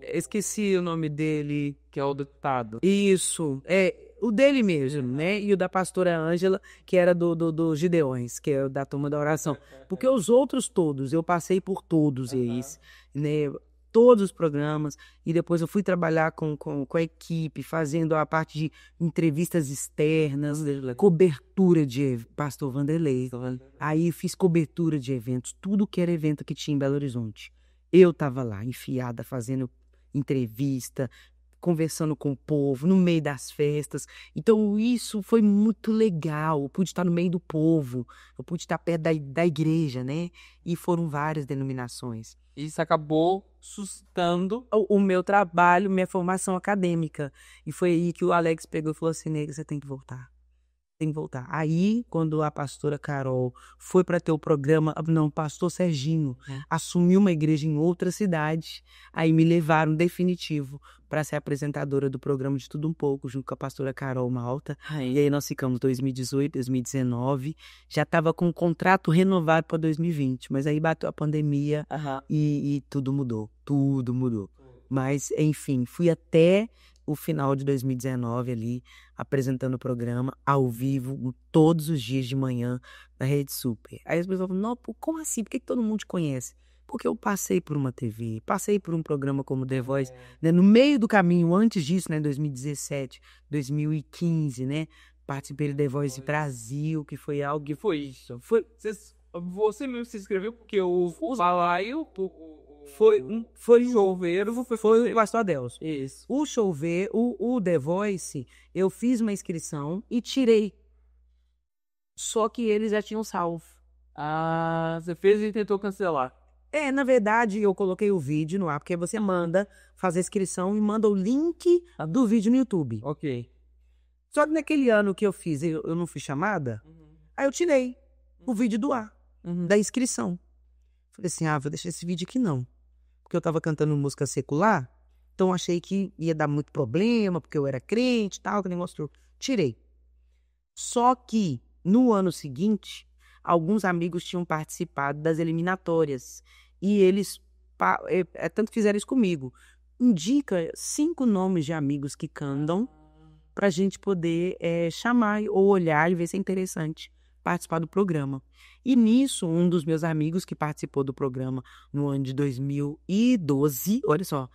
Esqueci o nome dele. Que é o deputado. Isso, o dele mesmo, né? E o da pastora Ângela, que era do Gideões, que é da turma da oração. Porque os outros todos, eu passei por todos eles, né? Todos os programas, e depois eu fui trabalhar com a equipe, fazendo a parte de entrevistas externas, cobertura de pastor Vanderlei. Aí fiz cobertura de eventos, tudo que era evento que tinha em Belo Horizonte. Eu estava lá, enfiada, fazendo entrevista, conversando com o povo, no meio das festas. Então isso foi muito legal, eu pude estar no meio do povo, eu pude estar perto da igreja, né? E foram várias denominações. Isso acabou sustentando o meu trabalho, minha formação acadêmica. E foi aí que o Alex pegou e falou assim, Negra, você tem que voltar. Tem que voltar. Aí, quando a pastora Carol foi para ter o programa, não, o pastor Serginho assumiu uma igreja em outra cidade, aí me levaram definitivo para ser apresentadora do programa de Tudo Um Pouco, junto com a pastora Carol Malta. E aí nós ficamos 2018, 2019, já estava com o contrato renovado para 2020, mas aí bateu a pandemia e tudo mudou, tudo mudou. Mas, enfim, fui até o final de 2019 ali, apresentando o programa ao vivo, todos os dias de manhã, na Rede Super. Aí as pessoas falam, não, como assim? Por que todo mundo te conhece? Porque eu passei por uma TV, passei por um programa como The Voice, né? No meio do caminho, antes disso, né, 2017, 2015, né, participei do The Voice Brasil, que foi algo que foi isso. Foi... Vocês Você mesmo se inscreveu porque o balaio, Foi o chuveiro, foi o Pastor Adelson. Isso. O chover, o The Voice, eu fiz uma inscrição e tirei. Só que eles já tinham salvo. Ah, você fez e tentou cancelar. Na verdade, eu coloquei o vídeo no ar, porque você manda fazer a inscrição e manda o link do vídeo no YouTube. Ok. Só que naquele ano que eu fiz, eu não fui chamada, aí eu tirei o vídeo do ar, da inscrição. Falei assim, vou deixar esse vídeo aqui não. Porque eu tava cantando música secular, então achei que ia dar muito problema, porque eu era crente e tal, que negócio todo. Tirei. Só que, no ano seguinte, alguns amigos tinham participado das eliminatórias. E eles, tanto fizeram isso comigo. Indica 5 nomes de amigos que cantam pra gente poder chamar ou olhar e ver se é interessante participar do programa. E nisso, um dos meus amigos que participou do programa no ano de 2012, olha só,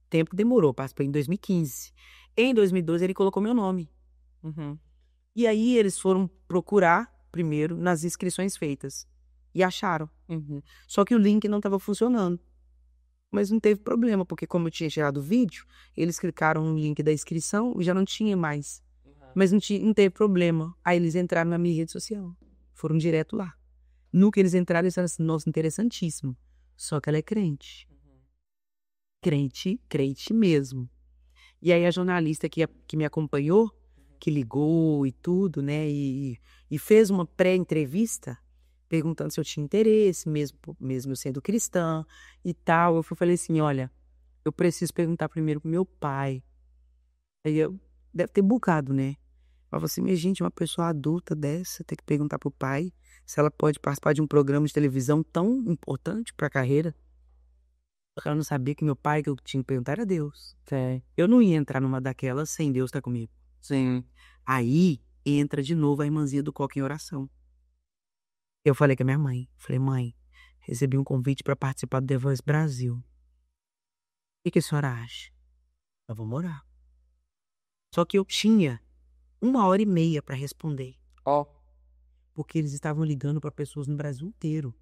tempo que demorou, participei em 2015. Em 2012, ele colocou meu nome. E aí eles foram procurar primeiro nas inscrições feitas. E acharam. Só que o link não estava funcionando. Mas não teve problema, porque como eu tinha tirado o vídeo, eles clicaram no link da inscrição e já não tinha mais. Mas não teve problema. Aí eles entraram na minha rede social. Foram direto lá. No que eles entraram, eles falaram assim, nossa, interessantíssimo. Só que ela é crente. Crente mesmo. E aí a jornalista que me acompanhou, que ligou e tudo, né, e fez uma pré-entrevista, perguntando se eu tinha interesse, mesmo eu sendo cristã e tal. Eu falei assim, olha, eu preciso perguntar primeiro pro meu pai. Aí deve ter bugado, né? Eu falei assim, mas gente, uma pessoa adulta dessa, tem que perguntar pro pai se ela pode participar de um programa de televisão tão importante pra carreira. Eu não sabia que meu pai, que eu tinha que perguntar, era Deus. Eu não ia entrar numa daquelas sem Deus estar comigo. Sim. Aí entra de novo a irmãzinha do Coca em oração. Eu falei com a minha mãe. Falei, mãe, recebi um convite para participar do The Voice Brasil. O que a senhora acha? Eu vou morar. Só que eu tinha 1h30 para responder. Porque eles estavam ligando para pessoas no Brasil inteiro.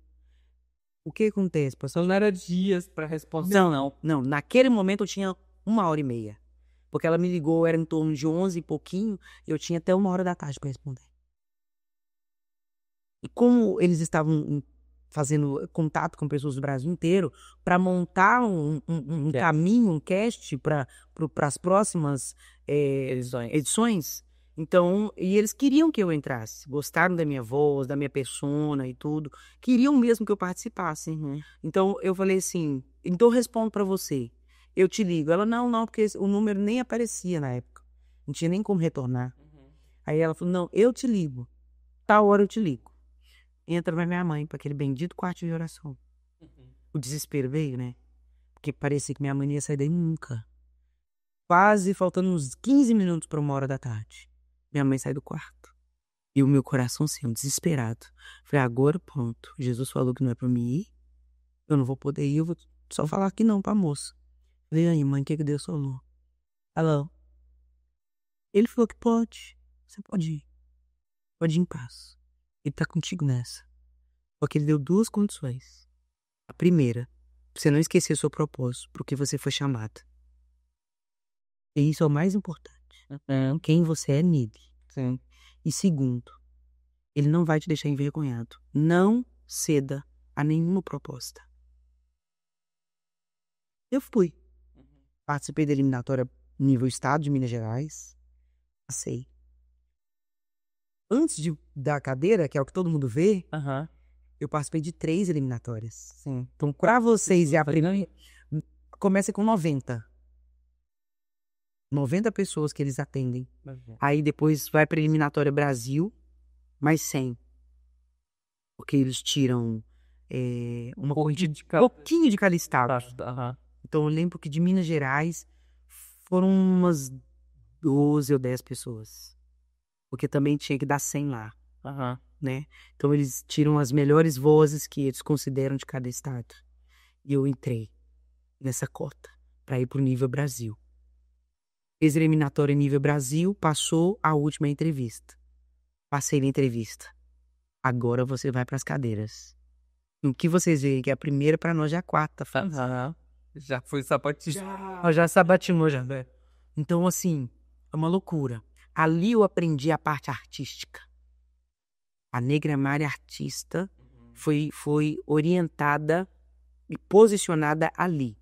O que acontece, pastor? Não era dias para responder. Não. Naquele momento eu tinha 1h30. Porque ela me ligou, era em torno de 11 e pouquinho, e eu tinha até 1h da tarde para responder. E como eles estavam fazendo contato com pessoas do Brasil inteiro para montar um caminho, um cast para as próximas edições, então, e eles queriam que eu entrasse, gostaram da minha voz, da minha persona e tudo, queriam mesmo que eu participasse. Então, eu falei assim, então eu respondo para você, eu te ligo. Ela, não, porque o número nem aparecia na época, não tinha nem como retornar. Aí ela falou, não, eu te ligo, tal hora eu te ligo. Entra pra minha mãe, para aquele bendito quarto de oração. O desespero veio, né? Porque parecia que minha mãe não ia sair daí nunca. Quase faltando uns 15 minutos para 1h da tarde. Minha mãe sai do quarto. E o meu coração, assim, desesperado. Falei, agora pronto. Jesus falou que não é pra mim ir. Eu não vou poder ir, eu vou só falar que não pra moça. Falei, aí, mãe, o que Deus falou? Alô? Ele falou que pode. Você pode ir. Pode ir em paz. Ele tá contigo nessa. Porque ele deu 2 condições. A primeira, pra você não esquecer o seu propósito, porque você foi chamada. E isso é o mais importante. Quem você é nele. Sim. E segundo, ele não vai te deixar envergonhado. Não ceda a nenhuma proposta. Eu fui. Participei da eliminatória nível estado de Minas Gerais. Passei. Antes da cadeira, que é o que todo mundo vê, eu participei de 3 eliminatórias. Sim. Então, pra vocês, a primeira começa com 90 pessoas que eles atendem. Aí depois vai pra eliminatória Brasil, mais 100. Porque eles tiram um pouquinho de cada estado. Então eu lembro que de Minas Gerais foram umas 12 ou 10 pessoas. Porque também tinha que dar 100 lá. Né? Então eles tiram as melhores vozes que eles consideram de cada estado. E eu entrei nessa cota para ir pro nível Brasil. Fez eliminatória nível Brasil, passou a última entrevista. Passei na entrevista. Agora você vai para as cadeiras. O que vocês veem que é a primeira, para nós já é a quarta fase. Já foi sapatinho. Nós já sabatimos já, velho. Então, assim, é uma loucura. Ali eu aprendi a parte artística. A Negra Mari artista foi orientada e posicionada ali.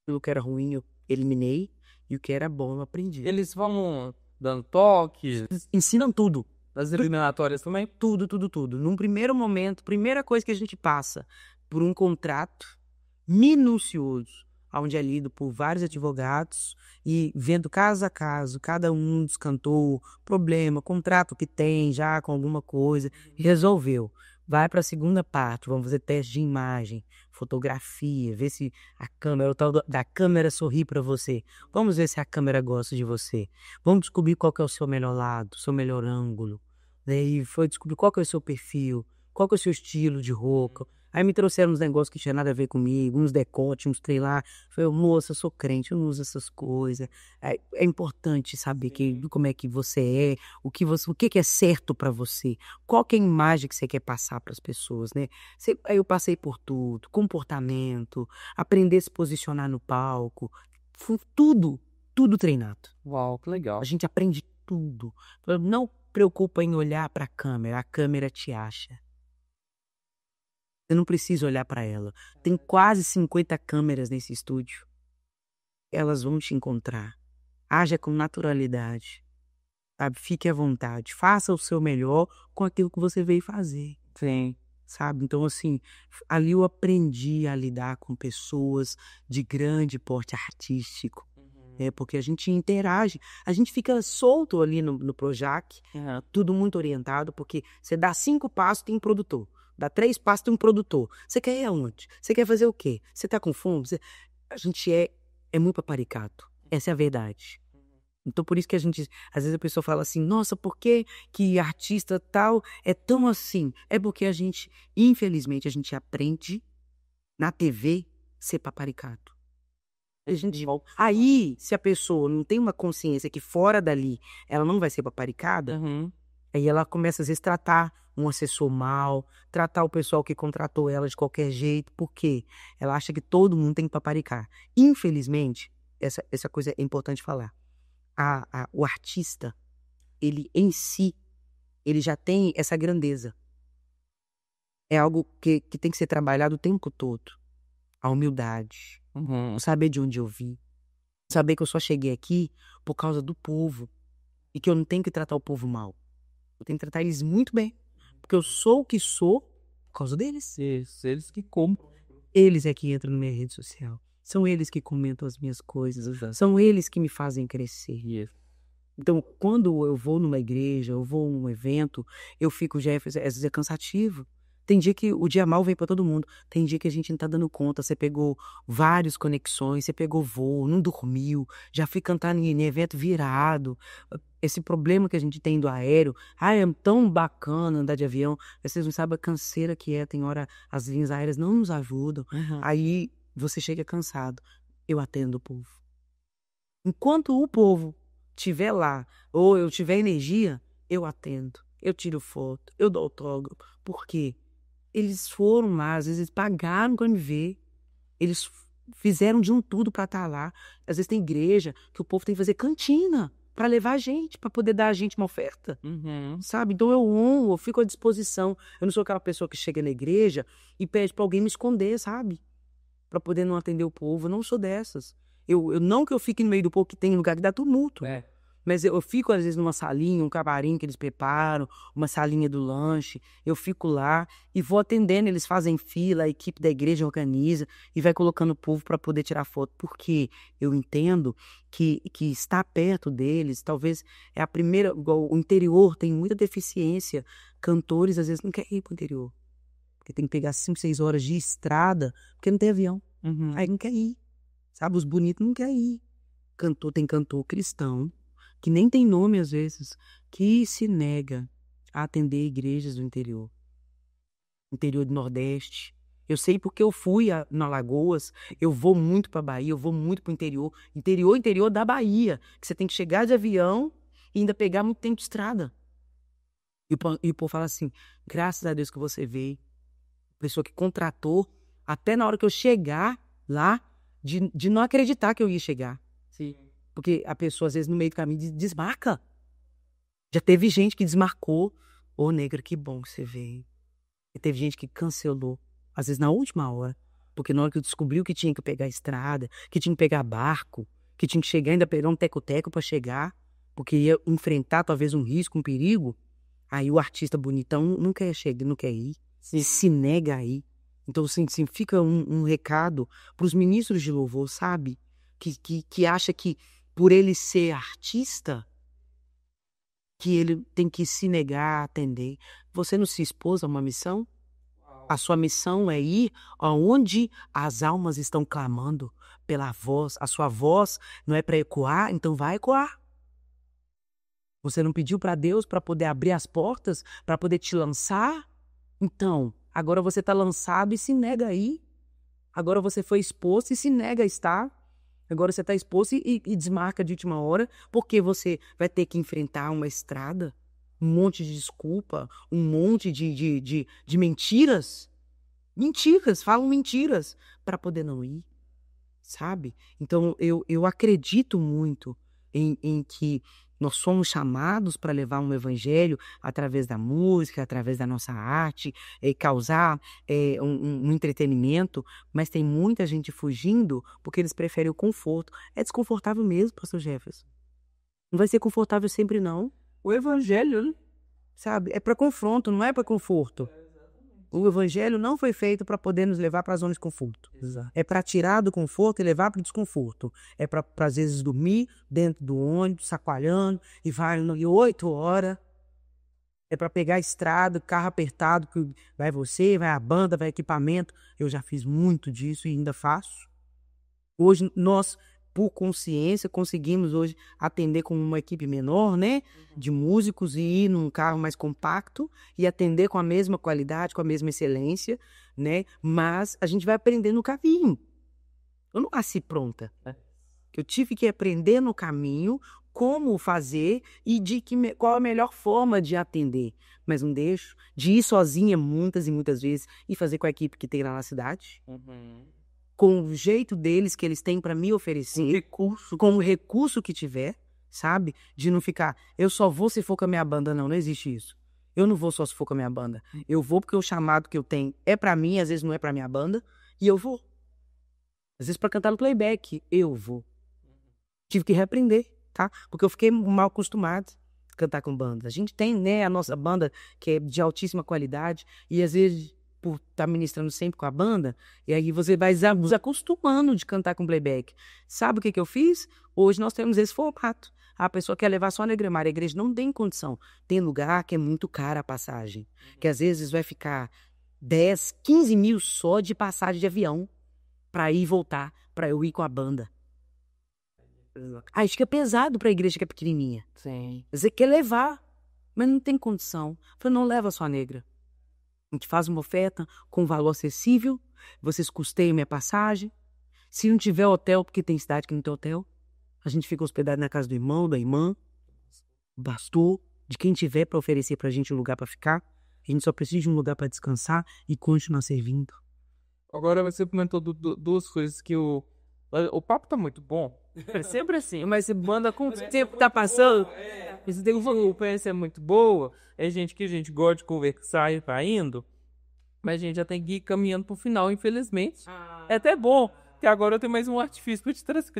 O que era ruim eu eliminei e o que era bom eu aprendi. Eles vão dando toques, Ensinam tudo. das eliminatórias também? Tudo, tudo, tudo. Num primeiro momento, primeira coisa que a gente passa por um contrato minucioso, onde é lido por vários advogados e vendo caso a caso, cada um dos cantores, problema, contrato que tem já com alguma coisa, resolveu. Vai para a segunda parte, vamos fazer teste de imagem, fotografia, ver se a câmera, o tal da câmera sorri para você. Vamos ver se a câmera gosta de você. Vamos descobrir qual que é o seu melhor lado, seu melhor ângulo. Daí foi descobrir qual que é o seu perfil, qual que é o seu estilo de roupa. Aí me trouxeram uns negócios que tinha nada a ver comigo, uns decotes, uns trem lá. Falei, moça, eu sou crente, eu não uso essas coisas. É importante saber como é que você é, o que é certo pra você, qual que é a imagem que você quer passar pras pessoas, né? Aí eu passei por tudo, comportamento, aprender a se posicionar no palco, tudo treinado. Uau, que legal. A gente aprende tudo. Não preocupa em olhar pra câmera, a câmera te acha. Você não precisa olhar para ela. Tem quase 50 câmeras nesse estúdio. Elas vão te encontrar. Haja com naturalidade. Sabe? Fique à vontade. Faça o seu melhor com aquilo que você veio fazer. Sim. Sabe? Então, assim, ali eu aprendi a lidar com pessoas de grande porte artístico. Porque a gente interage, a gente fica solto ali no Projac, tudo muito orientado, porque você dá 5 passos, tem um produtor. Dá 3 passos, tem um produtor. Você quer ir aonde? Você quer fazer o quê? Você tá com fome? A gente é muito paparicato. Essa é a verdade. Então, por isso que a gente, às vezes a pessoa fala assim, nossa, por que artista tal é tão assim? É porque a gente, infelizmente, a gente aprende na TV ser paparicato. Aí, se a pessoa não tem uma consciência que fora dali ela não vai ser paparicada, aí ela começa, às vezes, a tratar um assessor mal, tratar o pessoal que contratou ela de qualquer jeito, porque ela acha que todo mundo tem que paparicar. Infelizmente, essa coisa é importante falar. O artista, ele em si, ele já tem essa grandeza. É algo que tem que ser trabalhado o tempo todo. A humildade. Saber de onde eu vim. Saber que eu só cheguei aqui por causa do povo. E que eu não tenho que tratar o povo mal. Eu tenho que tratar eles muito bem. Porque eu sou o que sou por causa deles. Isso, eles que compram. Eles é que entram na minha rede social. São eles que comentam as minhas coisas. Exato. São eles que me fazem crescer. Isso. Então, quando eu vou numa igreja, eu vou num evento, eu fico já, às vezes é cansativo. Tem dia que o dia mal vem para todo mundo. Tem dia que a gente não tá dando conta. Você pegou várias conexões, você pegou voo, não dormiu, já fui cantar em evento virado. Esse problema que a gente tem do aéreo, é tão bacana andar de avião, vocês não sabem a canseira que é. Tem hora as linhas aéreas não nos ajudam. Aí você chega cansado. Eu atendo o povo. Enquanto o povo estiver lá, ou eu tiver energia, eu atendo. Eu tiro foto, eu dou autógrafo. Por quê? Eles foram lá, às vezes eles pagaram para me ver. Eles fizeram de um tudo para estar lá. Às vezes tem igreja que o povo tem que fazer cantina para levar a gente, para poder dar a gente uma oferta. Sabe? Então eu honro, eu fico à disposição. Eu não sou aquela pessoa que chega na igreja e pede para alguém me esconder, sabe? Para poder não atender o povo. Eu não sou dessas. Eu não que eu fique no meio do povo, que tem lugar que dá tumulto. Mas eu fico, às vezes, numa salinha, um camarim que eles preparam, uma salinha do lanche. Eu fico lá e vou atendendo. Eles fazem fila, a equipe da igreja organiza e vai colocando o povo para poder tirar foto. Porque eu entendo que estar perto deles, talvez é a primeira... Igual o interior tem muita deficiência. Cantores, às vezes, não querem ir para o interior. Porque tem que pegar 5, 6 horas de estrada, porque não tem avião. Aí não quer ir. Sabe? Os bonitos não querem ir. Tem cantor cristão, que nem tem nome às vezes, que se nega a atender igrejas do interior do Nordeste. Eu sei porque eu fui na Alagoas, eu vou muito para Bahia, eu vou muito para o interior da Bahia, que você tem que chegar de avião e ainda pegar muito tempo de estrada. E o povo fala assim, graças a Deus que você veio. Pessoa que contratou, até na hora que eu chegar lá, de não acreditar que eu ia chegar. Sim. Porque a pessoa, às vezes, no meio do caminho, desmarca. Já teve gente que desmarcou. Ô, negra, que bom que você veio. E teve gente que cancelou, às vezes na última hora. Porque na hora que descobriu que tinha que pegar estrada, que tinha que pegar barco, que tinha que chegar, ainda pegar um teco-teco para chegar, porque ia enfrentar talvez um risco, um perigo, aí o artista bonitão não quer chegar, não quer ir. Se nega aí. Então, assim, fica um recado para os ministros de louvor, sabe? Que acha que por ele ser artista, que ele tem que se negar a atender. Você não se expôs a uma missão? A sua missão é ir aonde as almas estão clamando pela voz. A sua voz não é para ecoar, então vai ecoar. Você não pediu para Deus para poder abrir as portas, para poder te lançar? Então, agora você está lançado e se nega aí. Agora você foi exposto e se nega a estar. Agora você está exposto e desmarca de última hora, porque você vai ter que enfrentar uma estrada, um monte de desculpa, um monte de mentiras. Mentiras, falam mentiras para poder não ir, sabe? Então, eu acredito muito em que nós somos chamados para levar um evangelho através da música, através da nossa arte, causar um entretenimento, mas tem muita gente fugindo porque eles preferem o conforto. É desconfortável mesmo, pastor Jefferson. Não vai ser confortável sempre, não. O evangelho, né? Sabe? É para confronto, não é para conforto. O evangelho não foi feito para poder nos levar para a zona de conforto. Exato. É para tirar do conforto e levar para o desconforto. É para, às vezes, dormir dentro do ônibus, sacoalhando, e vai 8 horas. É para pegar a estrada, carro apertado, que vai você, vai a banda, vai equipamento. Eu já fiz muito disso e ainda faço. Hoje, nós, por consciência, conseguimos hoje atender com uma equipe menor, né? De músicos e ir num carro mais compacto e atender com a mesma qualidade, com a mesma excelência, né? Mas a gente vai aprender no caminho. Eu não nasci pronta. Eu tive que aprender no caminho como fazer e qual a melhor forma de atender. Mas não deixo de ir sozinha muitas e muitas vezes e fazer com a equipe que tem lá na cidade. Com o jeito deles que eles têm para me oferecer, com o recurso que tiver, sabe? De não ficar, eu só vou se for com a minha banda. Não existe isso. Eu não vou só se for com a minha banda. Eu vou porque o chamado que eu tenho é para mim, às vezes não é para minha banda, e eu vou. Às vezes para cantar no playback, eu vou. Tive que reaprender, tá? Porque eu fiquei mal acostumado a cantar com banda. A gente tem, né, a nossa banda que é de altíssima qualidade, e às vezes por estar ministrando sempre com a banda, e aí você vai se acostumando de cantar com playback. Sabe o que eu fiz? Hoje nós temos esse formato. A pessoa quer levar só a Negra Mari, a igreja não tem condição. Tem lugar que é muito cara a passagem, que às vezes vai ficar 10, 15 mil só de passagem de avião para ir e voltar, para eu ir com a banda. Aí fica pesado para a igreja que é pequenininha. Sim. Você quer levar, mas não tem condição. Falei, não leva só a negra. A gente faz uma oferta com valor acessível, vocês custeiam minha passagem. Se não tiver hotel, porque tem cidade que não tem hotel, a gente fica hospedado na casa do irmão, da irmã, pastor, de quem tiver para oferecer para a gente um lugar para ficar. A gente só precisa de um lugar para descansar e continuar servindo. Agora você comentou duas coisas que o papo tá muito bom. É sempre assim, mas você manda com o tempo tá passando. Você tem uma conversa muito boa. É gente que a gente gosta de conversar e vai indo. Mas a gente já tem que ir caminhando pro final, infelizmente. É até bom, que agora eu tenho mais um artifício pra te trazer.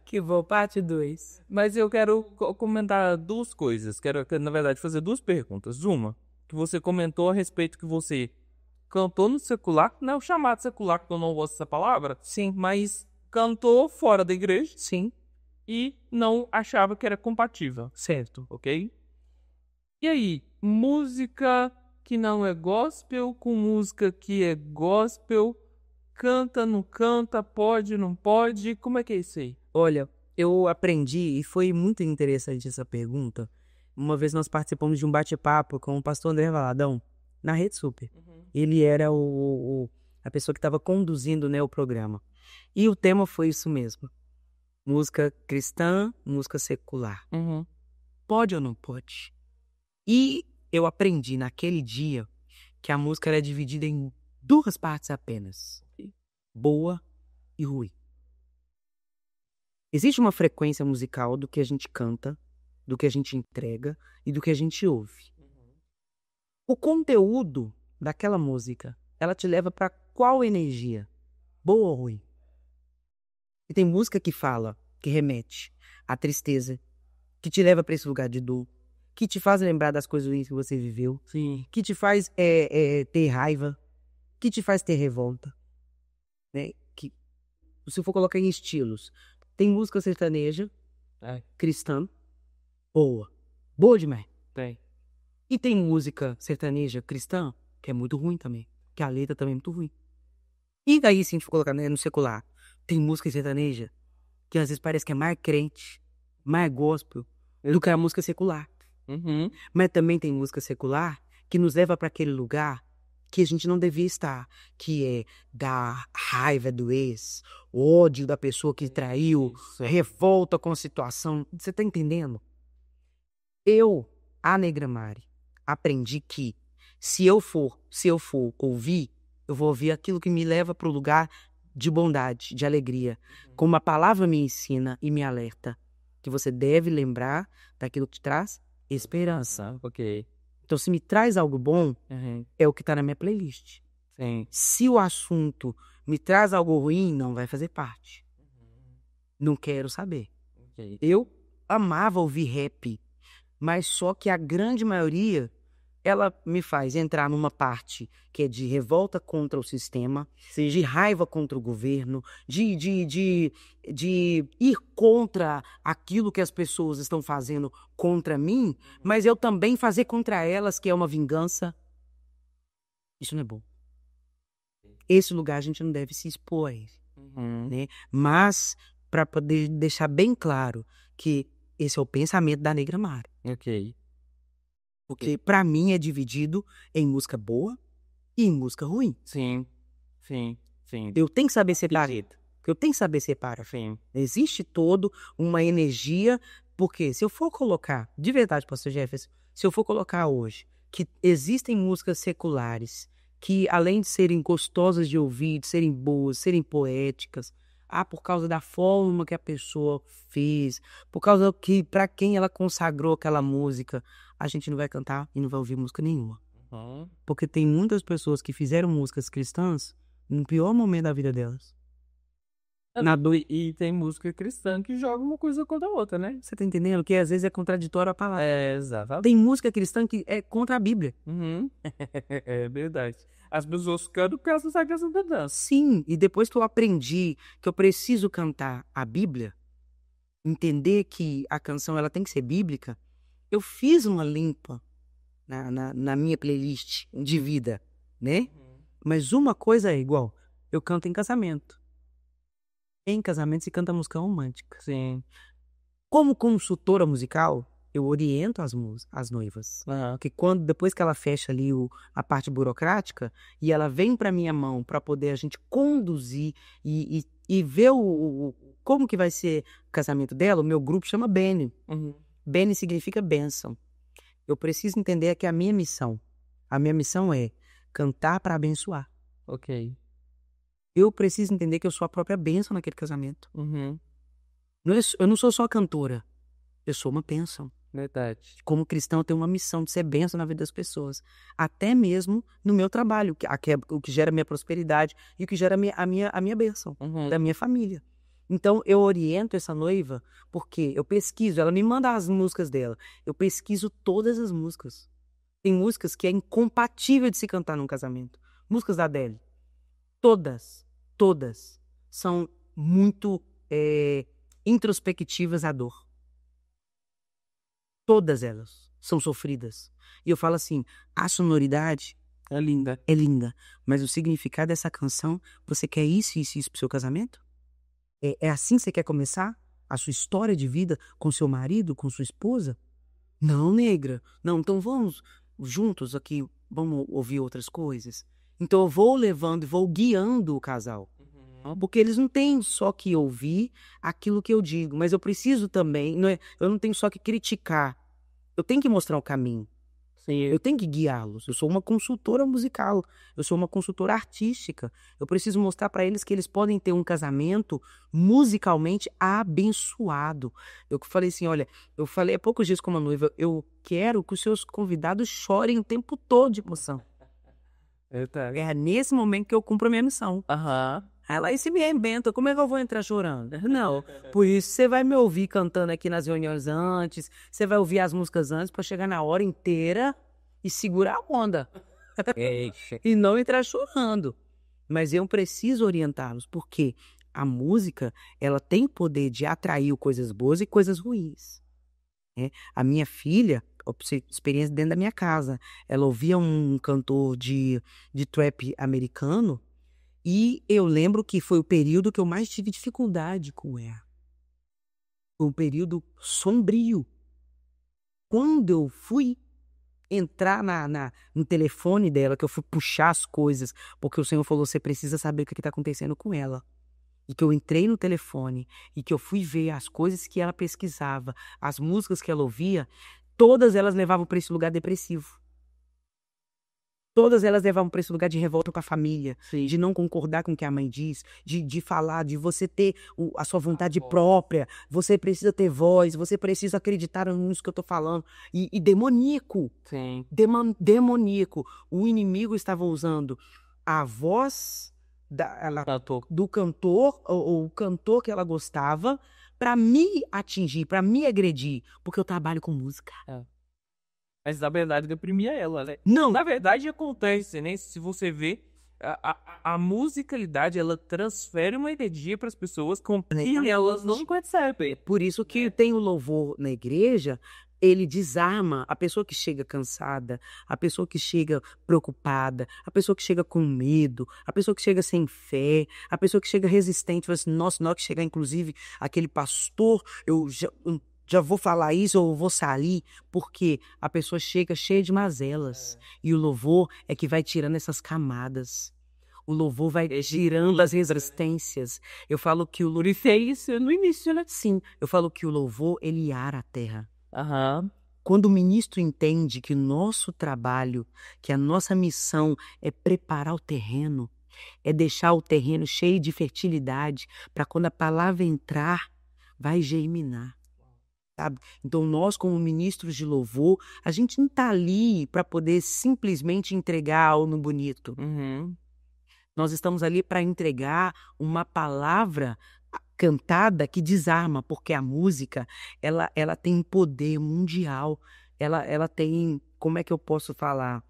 Que bom, parte 2. Mas eu quero comentar duas coisas. Quero, na verdade, fazer duas perguntas. Uma, que você comentou a respeito que você cantou no secular, não é o chamado secular, porque eu não gosto dessa palavra. Sim. Mas cantou fora da igreja. Sim. E não achava que era compatível. Certo. Ok? E aí, música que não é gospel com música que é gospel, canta, não canta, pode, não pode, como é que é isso aí? Olha, eu aprendi, e foi muito interessante essa pergunta. Uma vez nós participamos de um bate-papo com o pastor André Valadão, na Rede Super. Ele era a pessoa que estava conduzindo, né, o programa. E o tema foi isso mesmo. Música cristã, música secular. Pode ou não pode? E eu aprendi naquele dia que a música era dividida em 2 partes apenas: boa e ruim. Existe uma frequência musical do que a gente canta, do que a gente entrega e do que a gente ouve. O conteúdo daquela música, ela te leva para qual energia? Boa ou ruim? E tem música que fala, que remete à tristeza, que te leva para esse lugar de dor, que te faz lembrar das coisas ruins que você viveu, Sim. que te faz ter raiva, que te faz ter revolta, né? Que, se for colocar em estilos, tem música sertaneja, cristã, boa demais. Tem. E tem música sertaneja cristã, que é muito ruim também, que a letra também é muito ruim. E daí, se a gente for colocar, né, no secular, tem música sertaneja que às vezes parece que é mais crente, mais gospel, do que a música secular. Uhum. Mas também tem música secular que nos leva para aquele lugar que a gente não devia estar, que é da raiva do ex, ódio da pessoa que traiu, revolta com a situação. Você tá entendendo? A Negra Mari, aprendi que se eu for ouvir, eu vou ouvir aquilo que me leva para o lugar de bondade, de alegria. Como a palavra me ensina e me alerta, que você deve lembrar daquilo que te traz esperança. Ok. Então, se me traz algo bom, é o que está na minha playlist. Sim. Se o assunto me traz algo ruim, não vai fazer parte. Não quero saber. Ok. Eu amava ouvir rap, mas só que a grande maioria, ela me faz entrar numa parte que é de revolta contra o sistema, de raiva contra o governo, de ir contra aquilo que as pessoas estão fazendo contra mim, mas eu também fazer contra elas, que é uma vingança. Isso não é bom. Esse lugar a gente não deve se expor a ele, né? Mas, para poder deixar bem claro que esse é o pensamento da Negra Mari. Ok. Porque pra mim é dividido em música boa e em música ruim. Sim. Eu tenho que saber separar. Eu tenho que saber separar. Sim. Existe todo uma energia, porque se eu for colocar, de verdade, pastor Jefferson, se eu for colocar hoje que existem músicas seculares que, além de serem gostosas de ouvir, de serem boas, serem poéticas, por causa da forma que a pessoa fez, por causa que para quem ela consagrou aquela música, a gente não vai cantar e não vai ouvir música nenhuma. Porque tem muitas pessoas que fizeram músicas cristãs no pior momento da vida delas. E tem música cristã que joga uma coisa contra a outra, né? Você tá entendendo? Que às vezes é contraditório a palavra. Exato. Tem música cristã que é contra a Bíblia. É verdade. As pessoas cantam por causa da questão da dança. Sim, e depois que eu aprendi que eu preciso cantar a Bíblia, entender que a canção ela tem que ser bíblica, eu fiz uma limpa na minha playlist de vida, né? Mas uma coisa é igual, eu canto em casamento. Em casamento se canta música romântica. Sim. Como consultora musical, eu oriento as noivas. Porque depois que ela fecha ali a parte burocrática e ela vem para minha mão para poder a gente conduzir e ver como que vai ser o casamento dela, o meu grupo chama Bene. Bene significa bênção. Eu preciso entender que a minha missão é cantar para abençoar. Ok. Eu preciso entender que eu sou a própria bênção naquele casamento. Eu não sou só cantora, eu sou uma bênção. Verdade. Como cristão, eu tenho uma missão de ser bênção na vida das pessoas. Até mesmo no meu trabalho, o que gera minha prosperidade e o que gera a minha bênção, da minha família. Então, eu oriento essa noiva porque eu pesquiso, ela me manda as músicas dela, eu pesquiso todas as músicas. Tem músicas que é incompatível de se cantar num casamento. Músicas da Adele. Todas são muito introspectivas à dor. Todas elas são sofridas. E eu falo assim, a sonoridade é linda, mas o significado dessa canção, você quer isso pro seu casamento? É assim que você quer começar a sua história de vida com seu marido, com sua esposa? Não, negra. Não, então vamos juntos aqui, vamos ouvir outras coisas. Então eu vou levando e vou guiando o casal. Porque eles não têm só que ouvir aquilo que eu digo, mas eu preciso também, eu não tenho só que criticar, eu tenho que mostrar o caminho. Sim. Eu tenho que guiá-los. Eu sou uma consultora musical, eu sou uma consultora artística. Eu preciso mostrar para eles que eles podem ter um casamento musicalmente abençoado. Eu falei assim, olha, eu falei há poucos dias com uma noiva, eu quero que os seus convidados chorem o tempo todo de emoção. É nesse momento que eu cumpro a minha missão. Ela aí se me arrebenta, como é que eu vou entrar chorando? Não, por isso você vai me ouvir cantando aqui nas reuniões antes, você vai ouvir as músicas antes para chegar na hora inteira e segurar a onda. E não entrar chorando. Mas eu preciso orientá-los, porque a música, ela tem o poder de atrair coisas boas e coisas ruins. A minha filha, experiência dentro da minha casa, ela ouvia um cantor de trap americano. E eu lembro que foi o período que eu mais tive dificuldade com ela. Foi um período sombrio. Quando eu fui entrar no telefone dela, que eu fui puxar as coisas, porque o Senhor falou, você precisa saber o que está acontecendo com ela. E que eu entrei no telefone e que eu fui ver as coisas que ela pesquisava, as músicas que ela ouvia, todas elas levavam para esse lugar depressivo. Todas elas levavam para esse lugar de revolta com a família, sim, de não concordar com o que a mãe diz, de falar, de você ter a sua vontade própria, você precisa ter voz, você precisa acreditar nisso que eu estou falando. E demoníaco, sim, demoníaco. O inimigo estava usando a voz do cantor, ou o cantor que ela gostava, para me atingir, para me agredir, porque eu trabalho com música. Mas na verdade deprimia ela, né? Não. Na verdade acontece, né? Se você vê, a musicalidade, ela transfere uma energia para as pessoas que elas não percebem. Por isso que tem o louvor na igreja, ele desarma a pessoa que chega cansada, a pessoa que chega preocupada, a pessoa que chega com medo, a pessoa que chega sem fé, a pessoa que chega resistente. Fala assim, nossa, na hora que chegar, inclusive, aquele pastor, eu já vou falar isso ou vou sair, porque a pessoa chega cheia de mazelas. E o louvor é que vai tirando essas camadas. O louvor vai tirando as resistências. Eu falo que o louvor... isso no início, né? Sim, eu falo que o louvor, ele ara a terra. Quando o ministro entende que o nosso trabalho, que a nossa missão é preparar o terreno, é deixar o terreno cheio de fertilidade, para quando a palavra entrar, vai germinar. Sabe? Então nós, como ministros de louvor, a gente não está ali para poder simplesmente entregar algo bonito. Nós estamos ali para entregar uma palavra cantada que desarma, porque a música ela tem poder mundial, ela tem, como é que eu posso falar?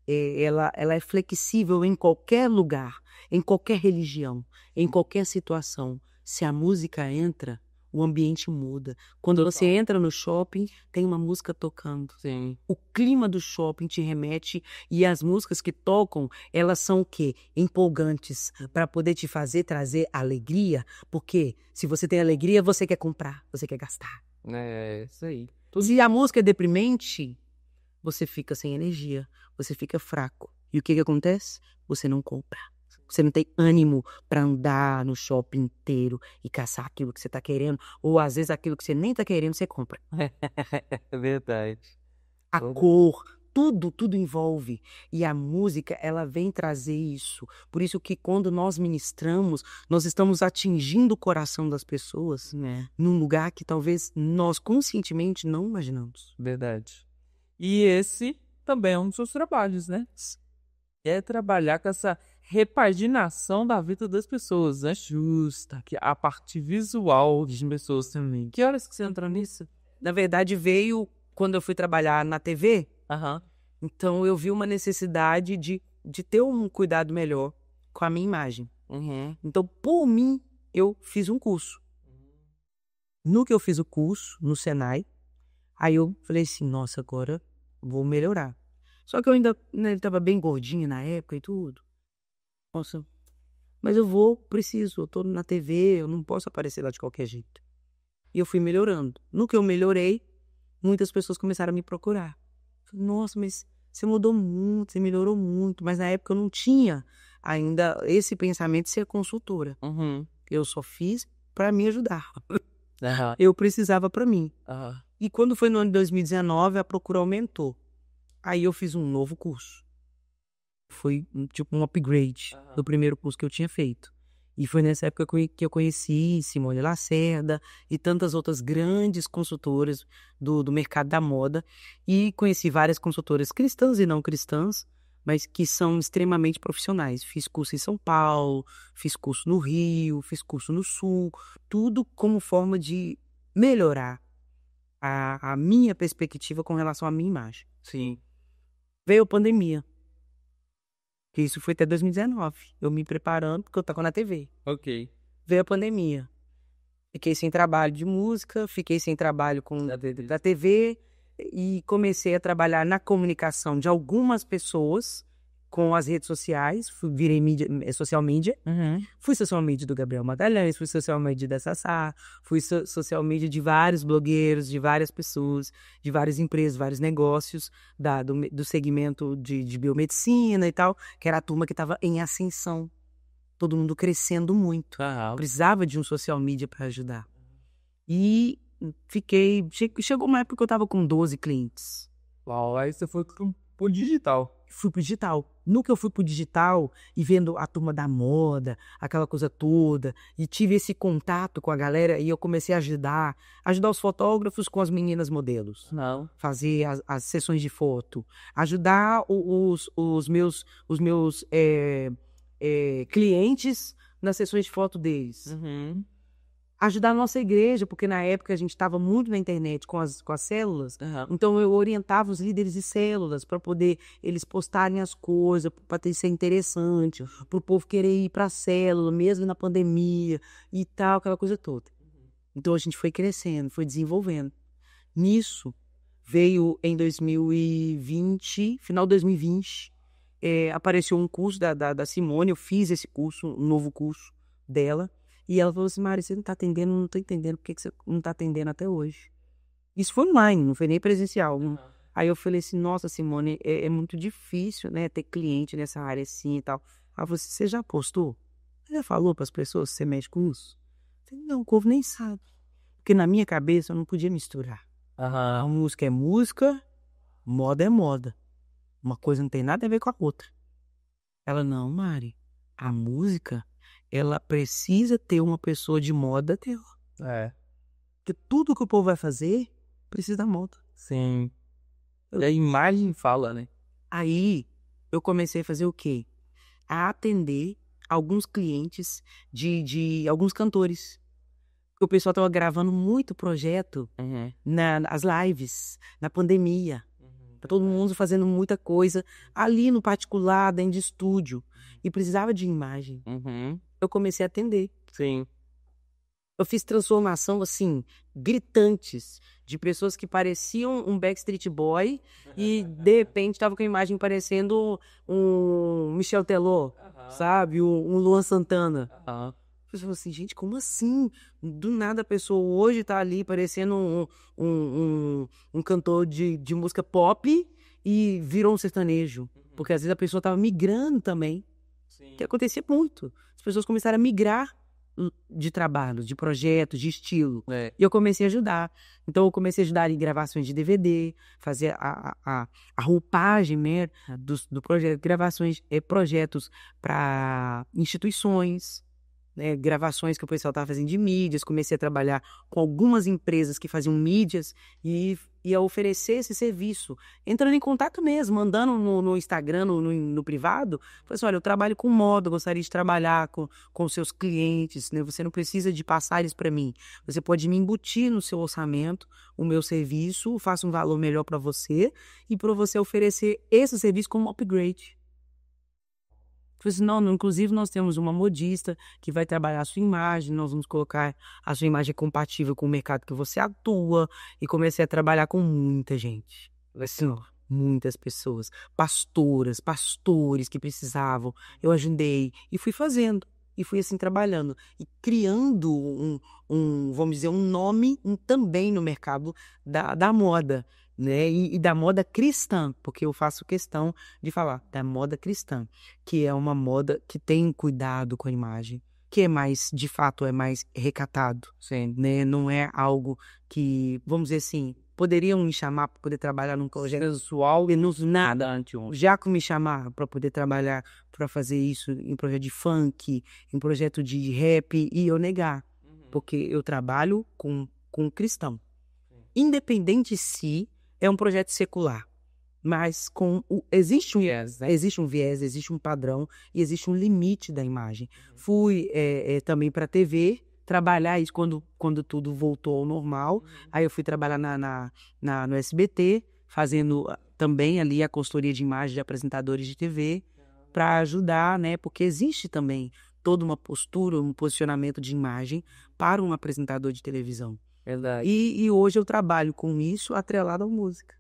Ela é flexível em qualquer lugar, em qualquer religião, em qualquer situação. Se a música entra, o ambiente muda. Quando você entra no shopping, tem uma música tocando. Sim. O clima do shopping te remete, e as músicas que tocam, elas são o quê? Empolgantes, para poder te trazer alegria, porque se você tem alegria, você quer comprar, você quer gastar. É, isso aí. Se a música é deprimente, você fica sem energia, você fica fraco. E o que acontece? Você não compra. Você não tem ânimo para andar no shopping inteiro e caçar aquilo que você está querendo. Ou às vezes aquilo que você nem está querendo, você compra. É verdade. A cor, tudo envolve. E a música, ela vem trazer isso. Por isso que quando nós ministramos, nós estamos atingindo o coração das pessoas, né, num lugar que talvez nós conscientemente não imaginamos. Verdade. E esse também é um dos seus trabalhos, né? É trabalhar com essa repaginação da vida das pessoas, né? Justa, que a parte visual das pessoas também. Que horas que você entrou nisso? Na verdade, veio quando eu fui trabalhar na TV. Então eu vi uma necessidade de ter um cuidado melhor com a minha imagem. Então, por mim, eu fiz um curso. No que eu fiz o curso, no Senai, aí eu falei assim, nossa, agora vou melhorar. Só que eu ainda, né, estava bem gordinho na época e tudo. Nossa, mas eu preciso, eu tô na TV, eu não posso aparecer lá de qualquer jeito. E eu fui melhorando. No que eu melhorei, muitas pessoas começaram a me procurar. Nossa, mas você mudou muito, você melhorou muito. Mas na época eu não tinha ainda esse pensamento de ser consultora. Eu só fiz para me ajudar. Eu precisava para mim. E quando foi no ano de 2019, a procura aumentou. Aí eu fiz um novo curso. Foi tipo um upgrade do primeiro curso que eu tinha feito. E foi nessa época que eu conheci Simone Lacerda e tantas outras grandes consultoras do mercado da moda. E conheci várias consultoras cristãs e não cristãs, mas que são extremamente profissionais. Fiz curso em São Paulo, fiz curso no Rio, fiz curso no Sul, tudo como forma de melhorar a minha perspectiva com relação à minha imagem. Sim. Veio a pandemia, que isso foi até 2019, eu me preparando, porque eu tava na TV. Ok. Veio a pandemia, fiquei sem trabalho de música, fiquei sem trabalho da TV e comecei a trabalhar na comunicação de algumas pessoas com as redes sociais, virei mídia, social media. Fui social media do Gabriel Magalhães, fui social media da Sassá, fui social media de vários blogueiros, de várias pessoas, de várias empresas, vários negócios do segmento de biomedicina e tal, que era a turma que estava em ascensão. Todo mundo crescendo muito. Precisava de um social media para ajudar. E chegou uma época que eu estava com 12 clientes. Uau, aí você foi pro digital. Fui pro digital. No que eu fui pro digital e vendo a turma da moda, aquela coisa toda, e tive esse contato com a galera e eu comecei a ajudar os fotógrafos com as meninas modelos. Não. Fazer as sessões de foto, ajudar os meus clientes nas sessões de foto deles. Ajudar a nossa igreja, porque na época a gente estava muito na internet com as células, então eu orientava os líderes de células para poder eles postarem as coisas, para ser interessante, para o povo querer ir para a célula, mesmo na pandemia e tal, aquela coisa toda. Então a gente foi crescendo, foi desenvolvendo. Nisso veio em 2020, final de 2020, apareceu um curso da Simone, eu fiz esse curso, um novo curso dela. E ela falou assim, Mari, você não tá atendendo, não tô entendendo por que você não tá atendendo até hoje. Isso foi online, não foi nem presencial. Aí eu falei assim, nossa, Simone, é muito difícil, né, ter cliente nessa área assim e tal. Ela falou assim, você já postou? Você já falou para as pessoas que você mexe com isso? Eu falei, não, o povo nem sabe. Porque na minha cabeça eu não podia misturar. A música é música, moda é moda. Uma coisa não tem nada a ver com a outra. Ela, não, Mari, a música... ela precisa ter uma pessoa de moda dela. Porque tudo que o povo vai fazer precisa da moda. Sim. E a imagem fala, né? Aí eu comecei a fazer o quê? A atender alguns clientes de alguns cantores. Porque o pessoal estava gravando muito projeto nas lives, na pandemia. Tá todo mundo fazendo muita coisa ali no particular, dentro de estúdio. E precisava de imagem. Eu comecei a atender. Sim. Eu fiz transformação, assim, gritantes, de pessoas que pareciam um Backstreet Boy e, de repente, estavam com a imagem parecendo um Michel Teló, sabe? Um Luan Santana. Eu falei assim, gente, como assim? Do nada a pessoa hoje tá ali parecendo um cantor de música pop e virou um sertanejo. Porque, às vezes, a pessoa tava migrando também. Que acontecia muito. As pessoas começaram a migrar de trabalho, de projetos, de estilo. E eu comecei a ajudar. Então, eu comecei a ajudar em gravações de DVD, fazer a roupagem, né, do projeto, gravações, projetos para instituições, né, gravações que o pessoal estava fazendo de mídias. Comecei a trabalhar com algumas empresas que faziam mídias e a oferecer esse serviço, entrando em contato mesmo, mandando no Instagram, no privado. Falei assim, olha, eu trabalho com moda, eu gostaria de trabalhar com seus clientes, né? Você não precisa de passar eles para mim, você pode me embutir no seu orçamento o meu serviço, faço um valor melhor para você e para você oferecer esse serviço como upgrade. Falei assim, não, inclusive nós temos uma modista que vai trabalhar a sua imagem, nós vamos colocar a sua imagem compatível com o mercado que você atua. E comecei a trabalhar com muita gente. Assim, muitas pessoas, pastoras, pastores que precisavam. Eu ajudei e fui fazendo. E fui assim trabalhando e criando vamos dizer, um nome também no mercado da moda. Né? E da moda cristã, porque eu faço questão de falar da moda cristã, que é uma moda que tem cuidado com a imagem, que é mais, de fato, é mais recatado, né? Não é algo que, vamos dizer assim, poderiam me chamar para poder trabalhar num projeto Sensual menos nada. anti-um. Já que me chamar para poder trabalhar, para fazer isso em projeto de funk, em projeto de rap, e eu negar. Porque eu trabalho com cristão. Independente se é um projeto secular. Mas existe um viés, né? Existe um viés, existe um padrão e existe um limite da imagem. Fui também para a TV trabalhar isso quando tudo voltou ao normal. Aí eu fui trabalhar no SBT, fazendo também ali a consultoria de imagem de apresentadores de TV para ajudar, né? Porque existe também toda uma postura, um posicionamento de imagem para um apresentador de televisão. Verdade. E hoje eu trabalho com isso atrelado à música.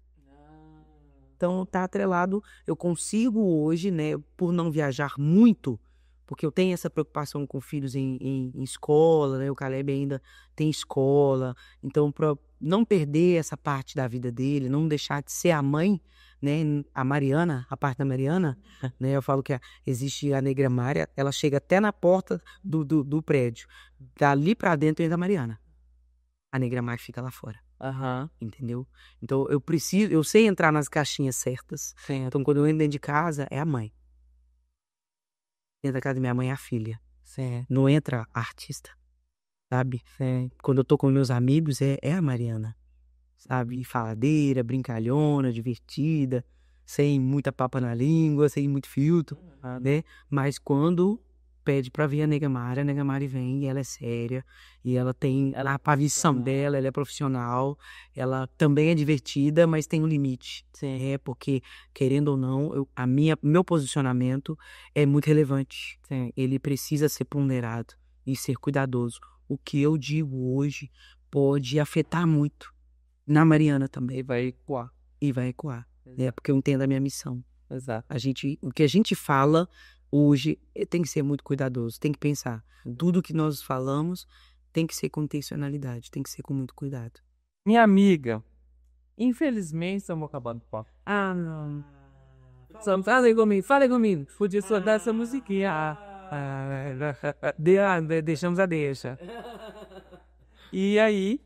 Então, tá atrelado, eu consigo hoje, né, por não viajar muito, porque eu tenho essa preocupação com filhos em escola, né, o Caleb ainda tem escola, então, para não perder essa parte da vida dele, não deixar de ser a mãe, né, a Mariana, a parte da Mariana, né, eu falo que existe a Negra Mária, ela chega até na porta do prédio, dali para dentro entra a Mariana, a Negra Mária fica lá fora. Entendeu? Então eu sei entrar nas caixinhas certas. Sim. Então quando eu entro dentro de casa, é a mãe. Dentro da casa da minha mãe é a filha. Sim. Não entra a artista, sabe? Sim. Quando eu tô com meus amigos, é a Mariana, sabe? Faladeira, brincalhona, divertida, sem muita papa na língua, sem muito filtro, né? Mas quando pede pra ver a Negra Mari vem e ela é séria, e ela tem a pavição dela, ela é profissional, ela também é divertida, mas tem um limite. Sim. Porque, querendo ou não, meu posicionamento é muito relevante. Sim. Ele precisa ser ponderado e ser cuidadoso. O que eu digo hoje pode afetar muito na Mariana também. E vai ecoar. Porque eu entendo a minha missão. Exato. O que a gente fala hoje tem que ser muito cuidadoso, tem que pensar. Tudo que nós falamos tem que ser com intencionalidade, tem que ser com muito cuidado. Minha amiga, infelizmente estamos acabando o papo. Não. Fala comigo. Podia só dar essa musiquinha. Deixamos a deixa. E aí,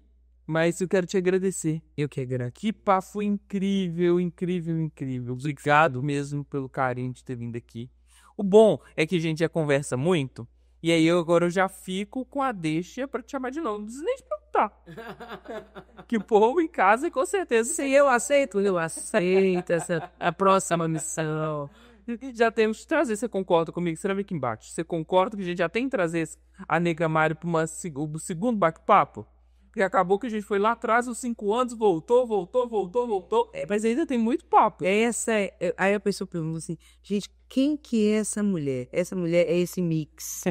mas eu quero te agradecer. Eu que agradeço. Que papo incrível, incrível, incrível. Obrigado mesmo pelo carinho de ter vindo aqui. O bom é que a gente já conversa muito, e aí agora eu já fico com a deixa pra te chamar de novo. Não precisa nem te perguntar. Que o povo em casa, com certeza. Sim, eu aceito a próxima missão. Já temos que trazer, você concorda comigo? Você vai ver aqui embaixo. Você concorda que a gente já tem que trazer a Negra Mari para o segundo bate-papo? Porque acabou que a gente foi lá atrás, os 5 anos, voltou. Mas ainda tem muito papo. Aí a pessoa pergunta assim, gente, quem que é essa mulher? Essa mulher é esse mix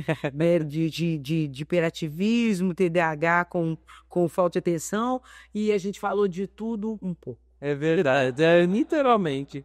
de hiperativismo, TDAH com falta de atenção, e a gente falou de tudo um pouco. É verdade, literalmente.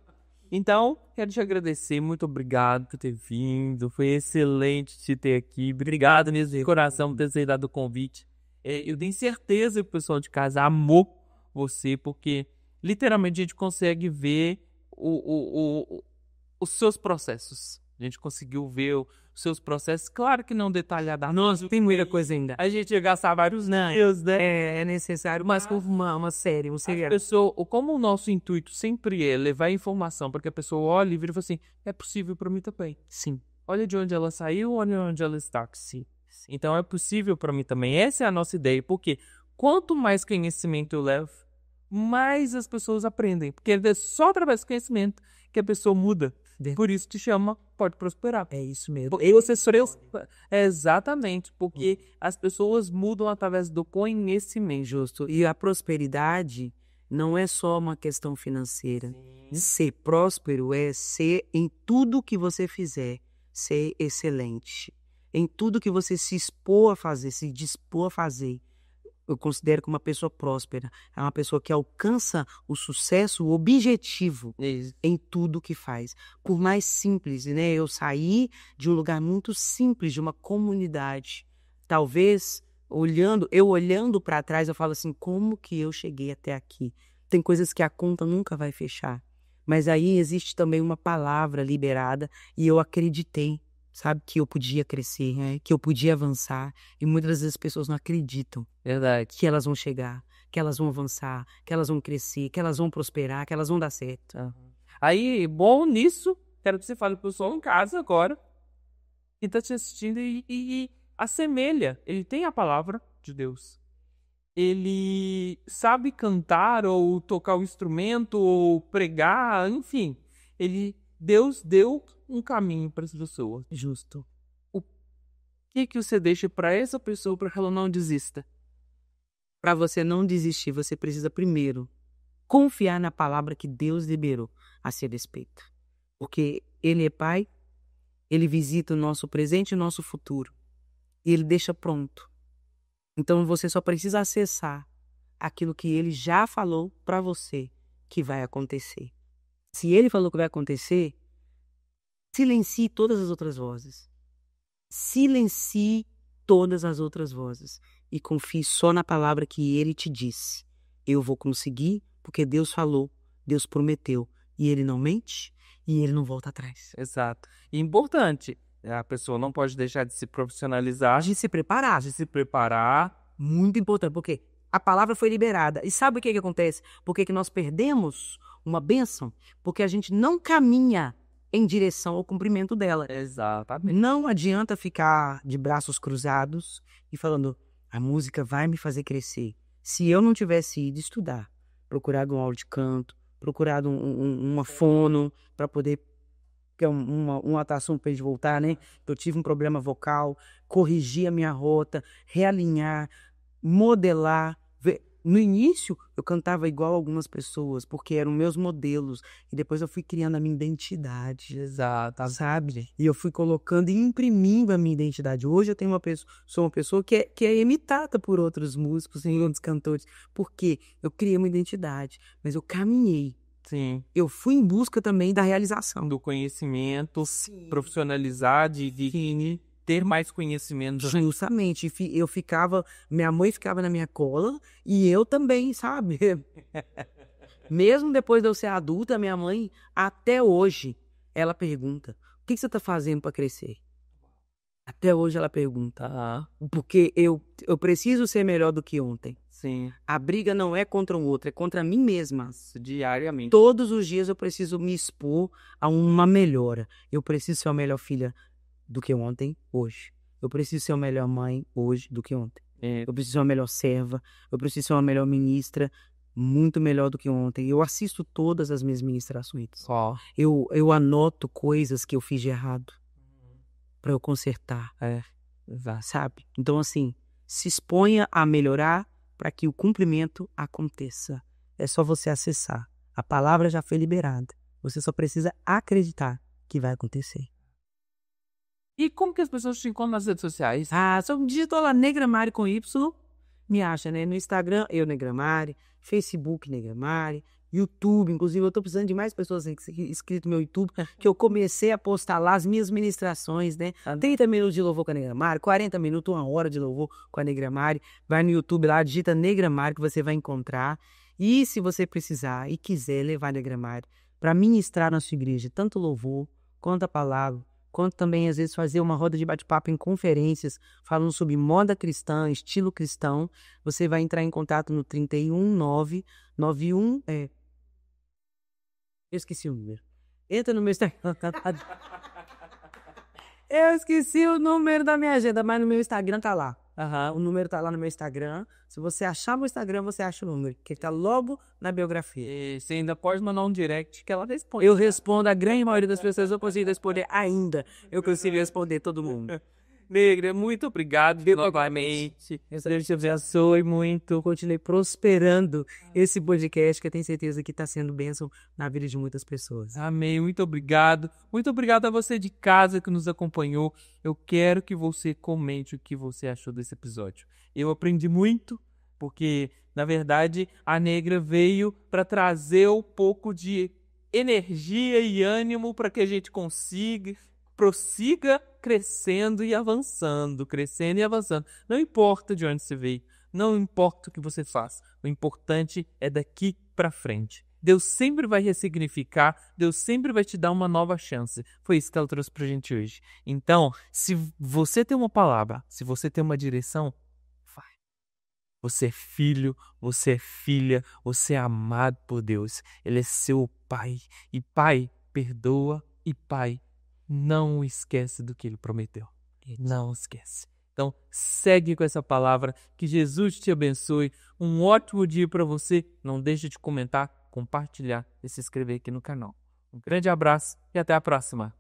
Então, quero te agradecer, muito obrigado por ter vindo, foi excelente te ter aqui, obrigado mesmo de coração por ter aceitado o convite. Eu tenho certeza que o pessoal de casa amou você, porque literalmente a gente consegue ver os seus processos. A gente conseguiu ver os seus processos, claro que não detalhadamente. Nossa, tem muita coisa ainda. A gente ia gastar vários dias, né? É necessário, mas com uma série, como o nosso intuito sempre é levar informação para que a pessoa olhe e vire e fale assim, é possível para mim também. Sim. Olha de onde ela saiu, olha onde ela está. Sim. Então é possível para mim também. Essa é a nossa ideia, porque quanto mais conhecimento eu levo, mais as pessoas aprendem. Porque é só através do conhecimento que a pessoa muda. Por isso te chama Pode Prosperar. É isso mesmo. Exatamente, porque as pessoas mudam através do conhecimento. Justo. E a prosperidade não é só uma questão financeira. Sim. Ser próspero é ser em tudo que você fizer, ser excelente. Em tudo que você se dispor a fazer. Eu considero que uma pessoa próspera é uma pessoa que alcança o sucesso, o objetivo em tudo que faz. Por mais simples, né? Eu saí de um lugar muito simples, de uma comunidade. Talvez, olhando para trás, eu falo assim, como que eu cheguei até aqui? Tem coisas que a conta nunca vai fechar. Mas aí existe também uma palavra liberada e eu acreditei. Sabe, que eu podia crescer, que eu podia avançar. E muitas vezes as pessoas não acreditam. Verdade. Que elas vão chegar. que elas vão avançar, que elas vão crescer, que elas vão prosperar, que elas vão dar certo. Aí, bom nisso, quero que você fale pro pessoal em casa agora, que tá te assistindo e assemelha. Ele tem a palavra de Deus. Ele sabe cantar ou tocar o instrumento ou pregar, enfim. Deus deu um caminho para essa pessoa. Justo. O que você deixa para essa pessoa para que ela não desista? Para você não desistir, você precisa primeiro confiar na palavra que Deus liberou a seu respeito. Porque Ele é Pai, Ele visita o nosso presente e o nosso futuro. E Ele deixa pronto. Então você só precisa acessar aquilo que Ele já falou para você que vai acontecer. Se Ele falou que vai acontecer, silencie todas as outras vozes. Silencie todas as outras vozes. E confie só na palavra que Ele te disse. Eu vou conseguir porque Deus falou, Deus prometeu. E Ele não mente e Ele não volta atrás. Exato. E importante, a pessoa não pode deixar de se profissionalizar, De se preparar. de se preparar. Muito importante, porque a palavra foi liberada. E sabe o que acontece? Por que nós perdemos uma bênção? Porque a gente não caminha em direção ao cumprimento dela. Exatamente. Não adianta ficar de braços cruzados e falando, a música vai me fazer crescer. Se eu não tivesse ido estudar, procurado um aula de canto, procurado uma fono para poder, que é um assunto para a gente voltar, né? Eu tive um problema vocal, corrigir a minha rota, realinhar, modelar. No início, eu cantava igual algumas pessoas, porque eram meus modelos. E depois eu fui criando a minha identidade. Exato. Sabe? E eu fui colocando e imprimindo a minha identidade. Hoje eu tenho sou uma pessoa que é imitada por outros músicos e outros cantores. Porque eu criei uma identidade. Mas eu caminhei. Sim. Eu fui em busca também da realização. Do conhecimento, profissionalizar, de ter mais conhecimento. Justamente. Minha mãe ficava na minha cola e eu também, sabe? Mesmo depois de eu ser adulta, minha mãe, até hoje, ela pergunta, o que você está fazendo para crescer? Até hoje ela pergunta. Porque eu preciso ser melhor do que ontem. Sim. A briga não é contra um outro, é contra mim mesma. Diariamente. Todos os dias eu preciso me expor a uma melhora. Eu preciso ser a melhor filha do que ontem, hoje. Eu preciso ser a melhor mãe hoje do que ontem. Eu preciso ser uma melhor serva. Eu preciso ser uma melhor ministra, muito melhor do que ontem. Eu assisto todas as minhas ministrações. Eu anoto coisas que eu fiz de errado para eu consertar. Sabe? Então, assim, se exponha a melhorar para que o cumprimento aconteça. É só você acessar. A palavra já foi liberada. Você só precisa acreditar que vai acontecer. E como que as pessoas te encontram nas redes sociais? Só digitou lá Negramari com Y, me acha, né? No Instagram, eu Negramari, Facebook Negramari, YouTube, inclusive eu tô precisando de mais pessoas inscritas no meu YouTube, que eu comecei a postar lá as minhas ministrações, né? 30 minutos de louvor com a Negramari, 40 minutos, 1 hora de louvor com a Negramari. Vai no YouTube lá, digita Negramari que você vai encontrar. E se você precisar e quiser levar Negramari para ministrar na sua igreja, tanto louvor quanto a palavra, quanto também, às vezes, fazer uma roda de bate-papo em conferências, falando sobre moda cristã, estilo cristão, você vai entrar em contato no 31991... Eu esqueci o número. Entra no meu Instagram. Eu esqueci o número da minha agenda, mas no meu Instagram tá lá. O número tá lá no meu Instagram. Se você achar meu Instagram, você acha o número, que tá logo na biografia. E você ainda pode mandar um direct que ela responde. Eu respondo, a grande maioria das pessoas eu consigo responder ainda. Eu consigo responder todo mundo. Negra, muito obrigado novamente. Deus te abençoe muito. Continue prosperando esse podcast, que eu tenho certeza que está sendo bênção na vida de muitas pessoas. Amém, muito obrigado. Muito obrigado a você de casa que nos acompanhou. Eu quero que você comente o que você achou desse episódio. Eu aprendi muito, porque, na verdade, a Negra veio para trazer um pouco de energia e ânimo para que a gente prossiga crescendo e avançando, crescendo e avançando. Não importa de onde você veio, não importa o que você faz, o importante é daqui para frente. Deus sempre vai ressignificar, Deus sempre vai te dar uma nova chance. Foi isso que ela trouxe pra gente hoje. Então, se você tem uma palavra, se você tem uma direção, Você é filho, você é filha, você é amado por Deus. Ele é seu pai. E pai perdoa e pai não esquece do que ele prometeu. Não esquece. Então, segue com essa palavra. Que Jesus te abençoe. Um ótimo dia para você. Não deixe de comentar, compartilhar e se inscrever aqui no canal. Um grande abraço e até a próxima.